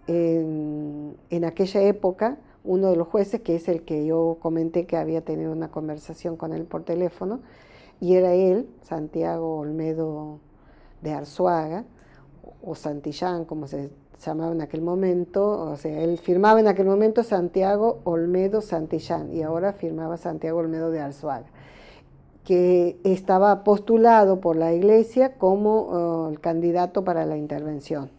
A: en aquella época, uno de los jueces, que es el que yo comenté que había tenido una conversación con él por teléfono, y era él, Santiago Olmedo de Arzuaga, o Santillán, como se llamaba en aquel momento. O sea, él firmaba en aquel momento Santiago Olmedo Santillán, y ahora firmaba Santiago Olmedo de Arzuaga, que estaba postulado por la Iglesia como el candidato para la intervención.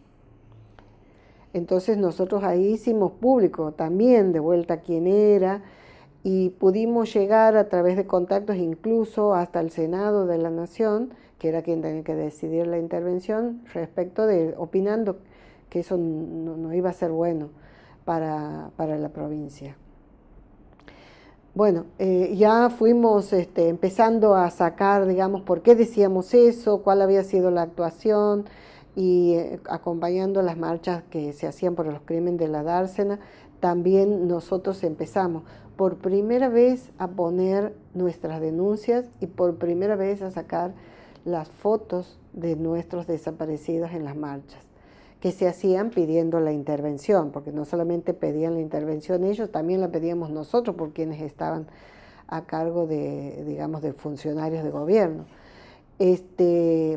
A: Entonces nosotros ahí hicimos público también de vuelta quién era, y pudimos llegar a través de contactos incluso hasta el Senado de la Nación, que era quien tenía que decidir la intervención, opinando que eso no iba a ser bueno para la provincia. Bueno, ya fuimos empezando a sacar, digamos, por qué decíamos eso, cuál había sido la actuación, y acompañando las marchas que se hacían por los crímenes de la dársena, también nosotros empezamos por primera vez a poner nuestras denuncias y por primera vez a sacar las fotos de nuestros desaparecidos en las marchas, que se hacían pidiendo la intervención, porque no solamente pedían la intervención ellos, también la pedíamos nosotros por quienes estaban a cargo de, digamos, de funcionarios de gobierno.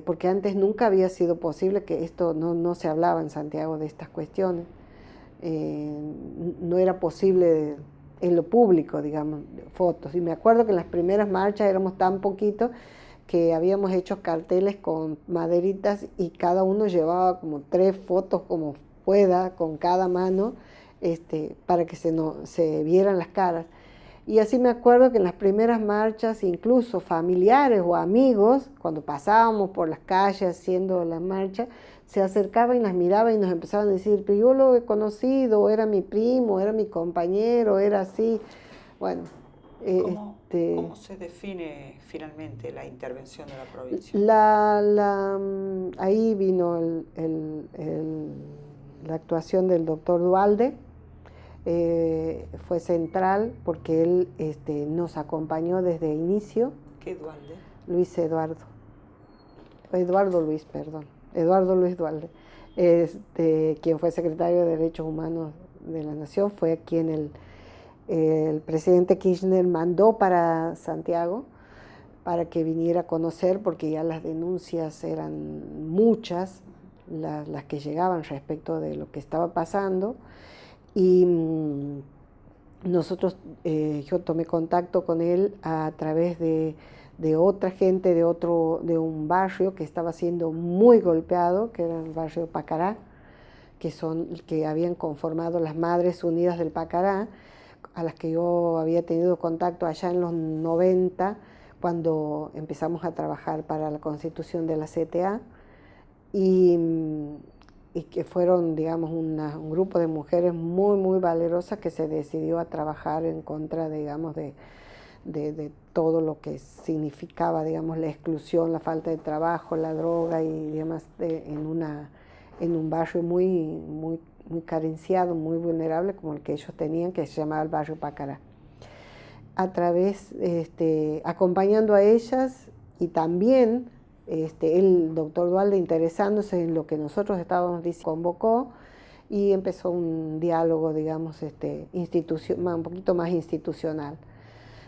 A: Porque antes nunca había sido posible, que esto no se hablaba en Santiago de estas cuestiones. No era posible en lo público, digamos, fotos. Y me acuerdo que en las primeras marchas éramos tan poquitos que habíamos hecho carteles con maderitas y cada uno llevaba como 3 fotos como pueda con cada mano, para que se vieran las caras. Y así me acuerdo que en las primeras marchas, incluso familiares o amigos, cuando pasábamos por las calles haciendo la marcha, se acercaban y las miraban y nos empezaban a decir, pero yo lo he conocido, era mi primo, era mi compañero, era así. Bueno,
B: ¿Cómo se define finalmente la intervención de la provincia?
A: Ahí vino la actuación del doctor Duhalde. Fue central porque él nos acompañó desde el inicio.
B: ¿Qué Duhalde?
A: Eduardo Luis Duhalde, quien fue secretario de Derechos Humanos de la Nación, fue quien el presidente Kirchner mandó para Santiago para que viniera a conocer, porque ya las denuncias eran muchas, las que llegaban respecto de lo que estaba pasando. Y yo tomé contacto con él a través de otra gente de un barrio que estaba siendo muy golpeado, que era el barrio Pacará, que habían conformado las Madres Unidas del Pacará, a las que yo había tenido contacto allá en los 90, cuando empezamos a trabajar para la constitución de la CTA, y que fueron, digamos, un grupo de mujeres muy, muy valerosas que se decidió a trabajar en contra, digamos, de todo lo que significaba, digamos, la exclusión, la falta de trabajo, la droga y demás, en un barrio muy, muy, muy carenciado, muy vulnerable, como el que ellos tenían, que se llamaba el barrio Pacará. Acompañando a ellas, y también el doctor Dualde, interesándose en lo que nosotros estábamos diciendo, convocó y empezó un diálogo, digamos, un poquito más institucional.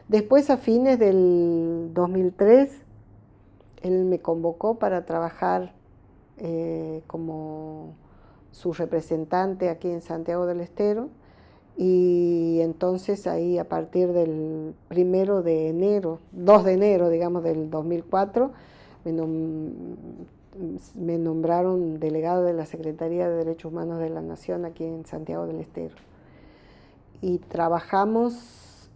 A: Después, a fines del 2003, él me convocó para trabajar como su representante aquí en Santiago del Estero, y entonces ahí, a partir del 2 de enero, digamos, del 2004, me nombraron delegado de la Secretaría de Derechos Humanos de la Nación aquí en Santiago del Estero. Y trabajamos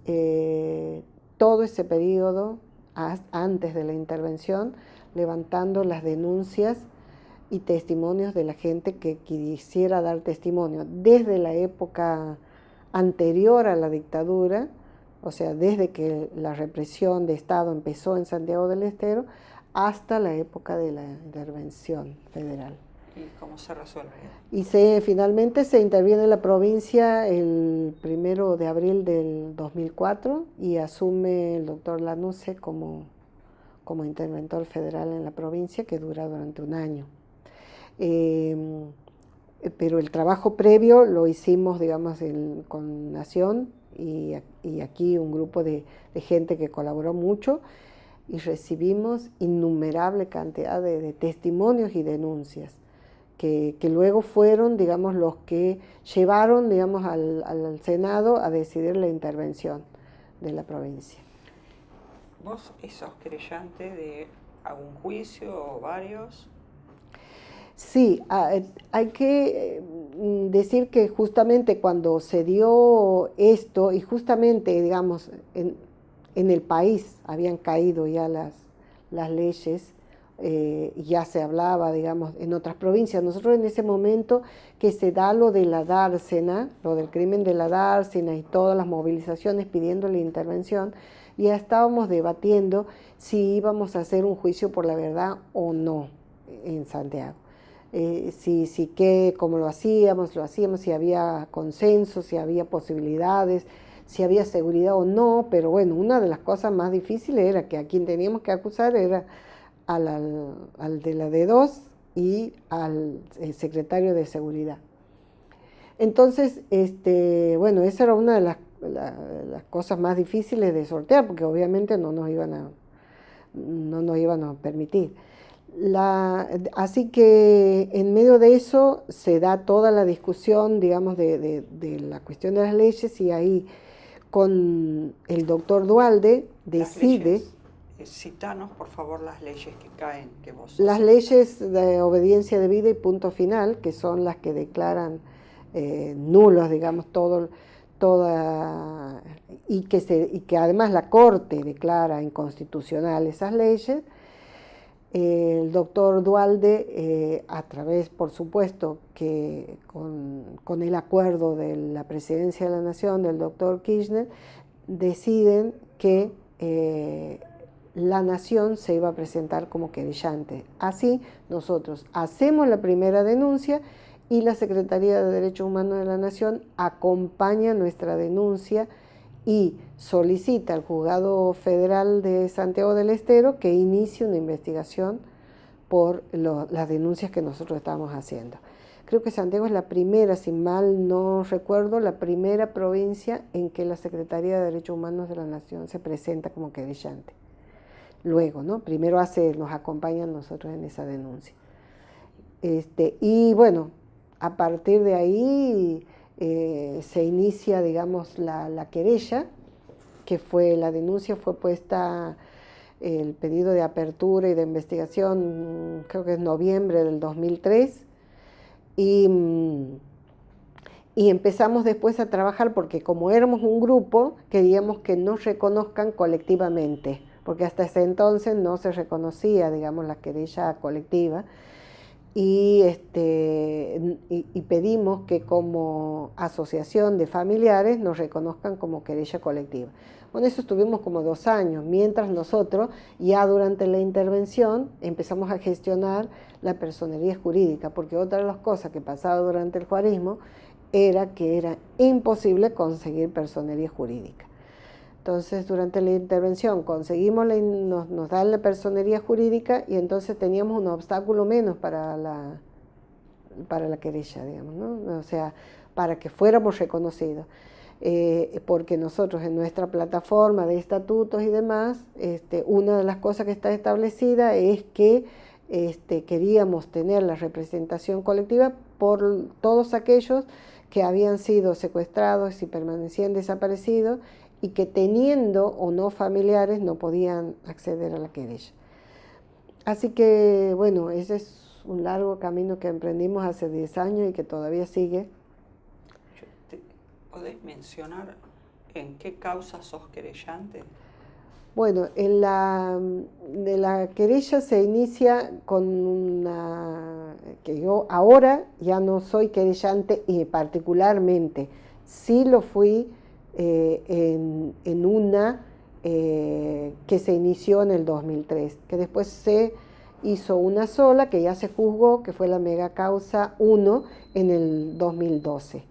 A: todo ese periodo antes de la intervención, levantando las denuncias y testimonios de la gente que quisiera dar testimonio desde la época anterior a la dictadura, o sea, desde que la represión de Estado empezó en Santiago del Estero, hasta la época de la intervención federal.
B: ¿Y cómo se resuelve?
A: Y finalmente se interviene en la provincia el 1 de abril del 2004 y asume el doctor Lanusse como interventor federal en la provincia, que dura durante un año. Pero el trabajo previo lo hicimos, digamos, con Nación y aquí un grupo de gente que colaboró mucho, y recibimos innumerable cantidad de testimonios y denuncias que luego fueron, digamos, los que llevaron, digamos, al Senado a decidir la intervención de la provincia.
B: ¿Vos sos querellante de algún juicio o varios?
A: Sí, hay que decir que justamente cuando se dio esto, y justamente, digamos, en el país habían caído ya las leyes, ya se hablaba, digamos, en otras provincias. Nosotros en ese momento que se da lo de la dársena, lo del crimen de la dársena y todas las movilizaciones pidiendo la intervención, ya estábamos debatiendo si íbamos a hacer un juicio por la verdad o no en Santiago. Cómo lo hacíamos, si había consenso, si había posibilidades, si había seguridad o no, pero bueno, una de las cosas más difíciles era que a quien teníamos que acusar era al de la D2 y al secretario de Seguridad. Entonces, bueno, esa era una de las cosas más difíciles de sortear, porque obviamente no nos iban a permitir. Así que en medio de eso se da toda la discusión, digamos, de la cuestión de las leyes, y ahí con el doctor Dualde decide...
B: Citanos, por favor, las leyes que caen, que vos...
A: Las leyes de obediencia debida y punto final, que son las que declaran nulos, digamos, y que además la Corte declara inconstitucional esas leyes. El doctor Dualde, a través, por supuesto, que con el acuerdo de la Presidencia de la Nación, del doctor Kirchner, deciden que la Nación se iba a presentar como querellante. Así, nosotros hacemos la primera denuncia y la Secretaría de Derechos Humanos de la Nación acompaña nuestra denuncia y solicita al Juzgado Federal de Santiago del Estero que inicie una investigación por las denuncias que nosotros estábamos haciendo. Creo que Santiago es la primera, si mal no recuerdo, la primera provincia en que la Secretaría de Derechos Humanos de la Nación se presenta como querellante. Luego, ¿no? Primero nos acompañan nosotros en esa denuncia. Y bueno, a partir de ahí se inicia, digamos, la querella, que fue, la denuncia fue puesta, el pedido de apertura y de investigación, creo que es noviembre del 2003, y empezamos después a trabajar porque como éramos un grupo, queríamos que nos reconozcan colectivamente, porque hasta ese entonces no se reconocía, digamos, la querella colectiva, y pedimos que como asociación de familiares nos reconozcan como querella colectiva. Con eso estuvimos como 2 años, mientras nosotros ya durante la intervención empezamos a gestionar la personería jurídica, porque otra de las cosas que pasaba durante el juarismo era que era imposible conseguir personería jurídica. Entonces, durante la intervención conseguimos, nos dan la personería jurídica y entonces teníamos un obstáculo menos para la querella, digamos, ¿no? O sea, para que fuéramos reconocidos. Porque nosotros en nuestra plataforma de estatutos y demás, una de las cosas que está establecida es que queríamos tener la representación colectiva por todos aquellos que habían sido secuestrados y permanecían desaparecidos y que teniendo o no familiares no podían acceder a la querella. Así que, bueno, ese es un largo camino que emprendimos hace 10 años y que todavía sigue.
B: ¿Podés mencionar en qué causa sos querellante?
A: Bueno, de la querella se inicia con que yo ahora ya no soy querellante y particularmente, sí lo fui en una que se inició en el 2003, que después se hizo una sola, que ya se juzgó, que fue la mega causa 1 en el 2012.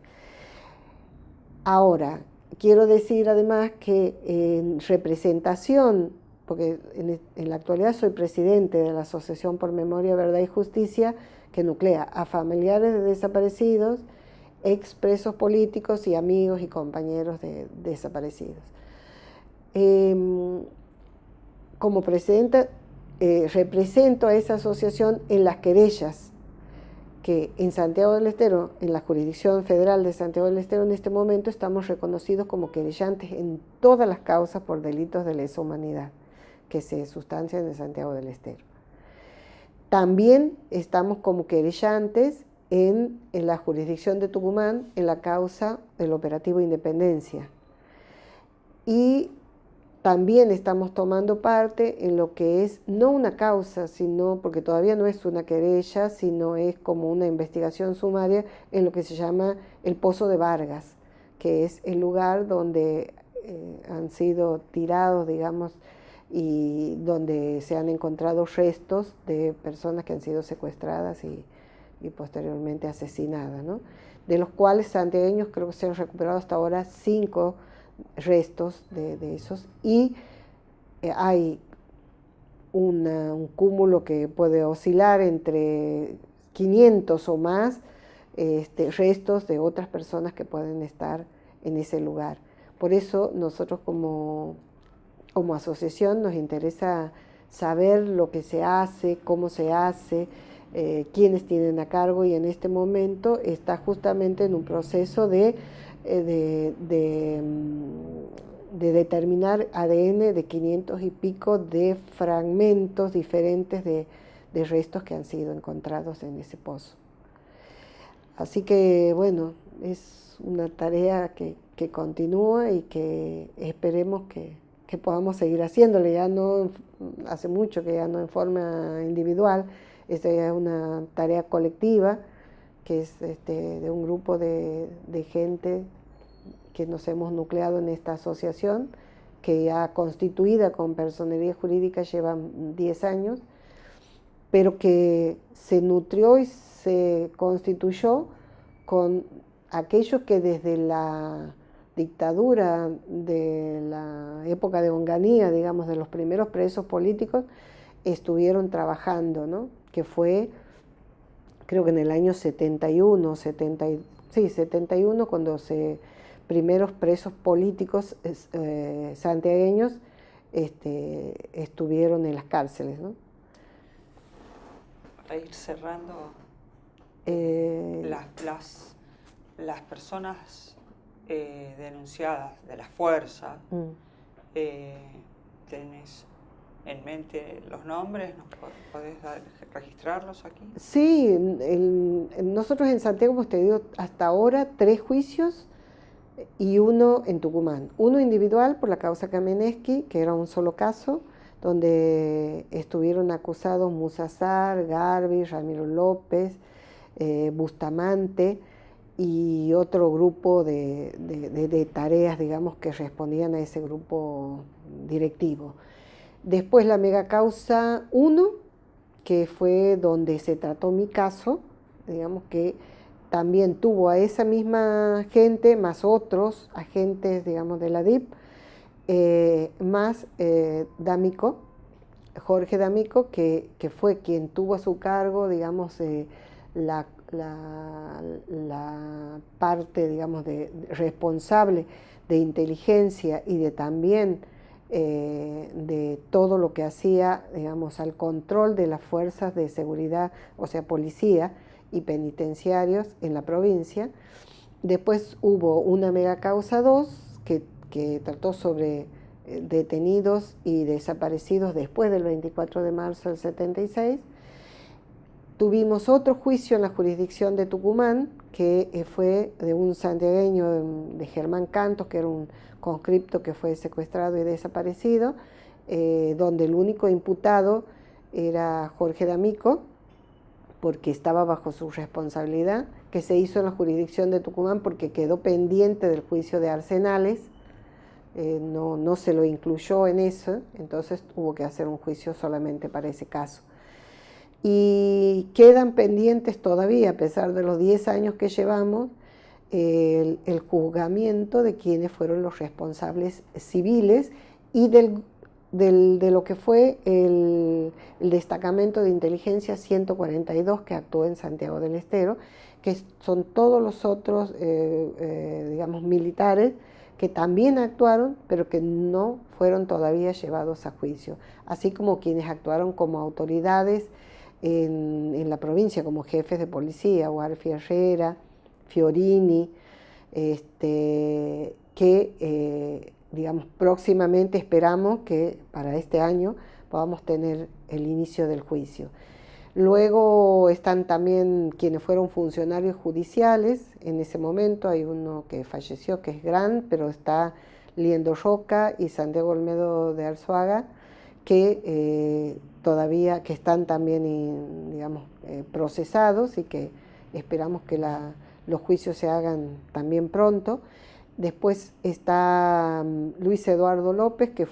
A: Ahora, quiero decir además que en representación, porque en la actualidad soy presidente de la Asociación por Memoria, Verdad y Justicia, que nuclea a familiares de desaparecidos, expresos políticos y amigos y compañeros de desaparecidos. Como presidenta, represento a esa asociación en las querellas que en Santiago del Estero, en la jurisdicción federal de Santiago del Estero, en este momento estamos reconocidos como querellantes en todas las causas por delitos de lesa humanidad que se sustancian en Santiago del Estero. También estamos como querellantes en la jurisdicción de Tucumán, en la causa del operativo Independencia. Y también estamos tomando parte en lo que es, no una causa, sino, porque todavía no es una querella, sino es como una investigación sumaria en lo que se llama el Pozo de Vargas, que es el lugar donde han sido tirados, digamos, y donde se han encontrado restos de personas que han sido secuestradas y posteriormente asesinadas, ¿no? De los cuales santiagueños creo que se han recuperado hasta ahora 5 restos de esos, y hay un cúmulo que puede oscilar entre 500 o más restos de otras personas que pueden estar en ese lugar. Por eso nosotros como asociación nos interesa saber lo que se hace, cómo se hace, quiénes tienen a cargo, y en este momento está justamente en un proceso de determinar ADN de 500 y pico de fragmentos diferentes de restos que han sido encontrados en ese pozo. Así que, bueno, es una tarea que continúa y que esperemos que podamos seguir haciéndole. Ya no, hace mucho que ya no en forma individual, esta ya es una tarea colectiva, que es de un grupo de gente que nos hemos nucleado en esta asociación, que ya constituida con personería jurídica lleva 10 años, pero que se nutrió y se constituyó con aquellos que desde la dictadura de la época de Onganía, digamos, de los primeros presos políticos, estuvieron trabajando, ¿no? Que fue, creo que en el año 71, 71, cuando primeros presos políticos santiagueños estuvieron en las cárceles, ¿no?
B: Para ir cerrando, las personas denunciadas de la fuerza, ¿tenés en mente los nombres? ¿Podés registrarlos aquí?
A: Sí, nosotros en Santiago hemos tenido hasta ahora 3 juicios y uno en Tucumán. Uno individual por la causa Kamenetsky, que era un solo caso, donde estuvieron acusados Musazar, Garbi, Ramiro López, Bustamante y otro grupo de tareas, digamos, que respondían a ese grupo directivo. Después la megacausa 1, que fue donde se trató mi caso, digamos que también tuvo a esa misma gente, más otros agentes, digamos, de la DIP, más D'Amico, Jorge D'Amico, que fue quien tuvo a su cargo, digamos, la parte, digamos, responsable de inteligencia y de también de todo lo que hacía, digamos, al control de las fuerzas de seguridad, o sea, policía y penitenciarios en la provincia. Después hubo una megacausa 2 que trató sobre detenidos y desaparecidos después del 24 de marzo del 76. Tuvimos otro juicio en la jurisdicción de Tucumán, que fue de un santiagueño, de Germán Cantos, que era un conscripto que fue secuestrado y desaparecido, donde el único imputado era Jorge D'Amico, porque estaba bajo su responsabilidad, que se hizo en la jurisdicción de Tucumán porque quedó pendiente del juicio de Arsenales, no se lo incluyó en eso, entonces hubo que hacer un juicio solamente para ese caso. Y quedan pendientes todavía, a pesar de los 10 años que llevamos, el juzgamiento de quienes fueron los responsables civiles y de lo que fue el destacamento de inteligencia 142 que actuó en Santiago del Estero, que son todos los otros, digamos, militares que también actuaron, pero que no fueron todavía llevados a juicio, así como quienes actuaron como autoridades en la provincia, como jefes de policía, Guarfi Herrera, Fiorini, que digamos, próximamente esperamos que para este año podamos tener el inicio del juicio. Luego están también quienes fueron funcionarios judiciales. En ese momento hay uno que falleció, que es gran, pero está Liendo Roca y Santiago Olmedo de Arzuaga, que todavía que están también, digamos, procesados y que esperamos que los juicios se hagan también pronto. Después está Luis Eduardo López, que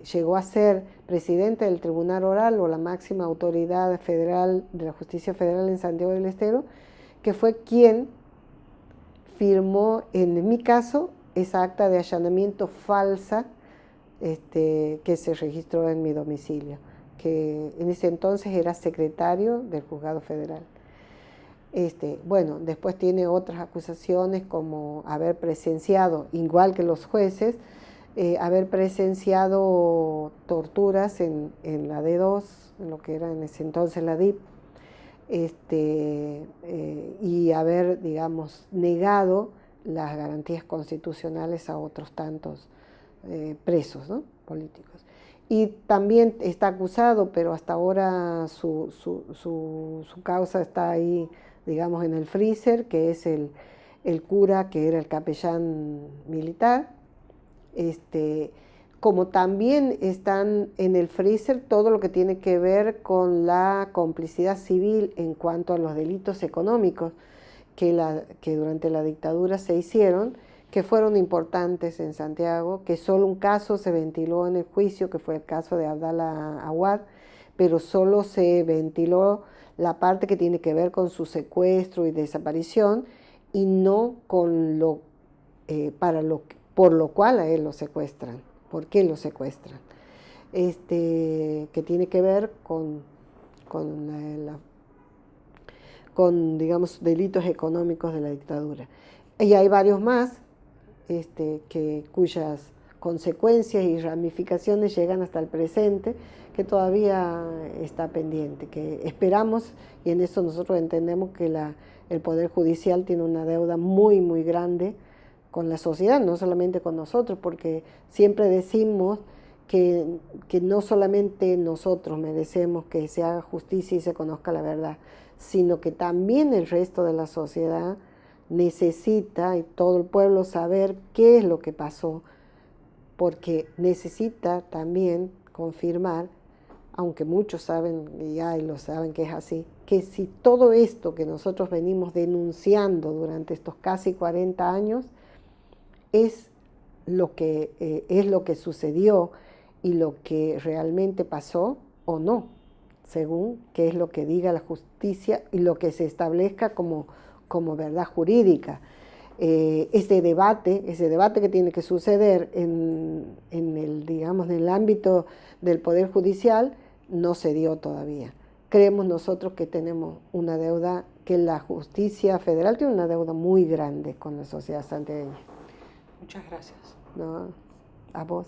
A: llegó a ser presidente del Tribunal Oral, o la máxima autoridad federal de la justicia federal en Santiago del Estero, que fue quien firmó, en mi caso, esa acta de allanamiento falsa que se registró en mi domicilio, que en ese entonces era secretario del Juzgado Federal. Bueno, después tiene otras acusaciones como haber presenciado, igual que los jueces, haber presenciado torturas en la D2, en lo que era en ese entonces la DIP, y haber, digamos, negado las garantías constitucionales a otros tantos presos, ¿no?, políticos. Y también está acusado, pero hasta ahora su causa está ahí, digamos, en el freezer, que es el cura que era el capellán militar. Como también están en el freezer todo lo que tiene que ver con la complicidad civil en cuanto a los delitos económicos que durante la dictadura se hicieron, que fueron importantes en Santiago, que solo un caso se ventiló en el juicio, que fue el caso de Abdala Awad, pero solo se ventiló la parte que tiene que ver con su secuestro y desaparición, y no con por lo cual a él lo secuestran, por qué lo secuestran, que tiene que ver con, digamos, delitos económicos de la dictadura. Y hay varios más cuyas consecuencias y ramificaciones llegan hasta el presente, que todavía está pendiente, que esperamos, y en eso nosotros entendemos que el Poder Judicial tiene una deuda muy, muy grande con la sociedad, no solamente con nosotros, porque siempre decimos que no solamente nosotros merecemos que se haga justicia y se conozca la verdad, sino que también el resto de la sociedad necesita, y todo el pueblo, saber qué es lo que pasó, porque necesita también confirmar, aunque muchos saben y lo saben que es así, que si todo esto que nosotros venimos denunciando durante estos casi 40 años es lo que sucedió y lo que realmente pasó o no, según qué es lo que diga la justicia y lo que se establezca como verdad jurídica. Ese debate que tiene que suceder en el ámbito del Poder Judicial no se dio todavía. Creemos nosotros que tenemos una deuda, que la justicia federal tiene una deuda muy grande con la sociedad santiagueña.
B: Muchas gracias.
A: No, a vos.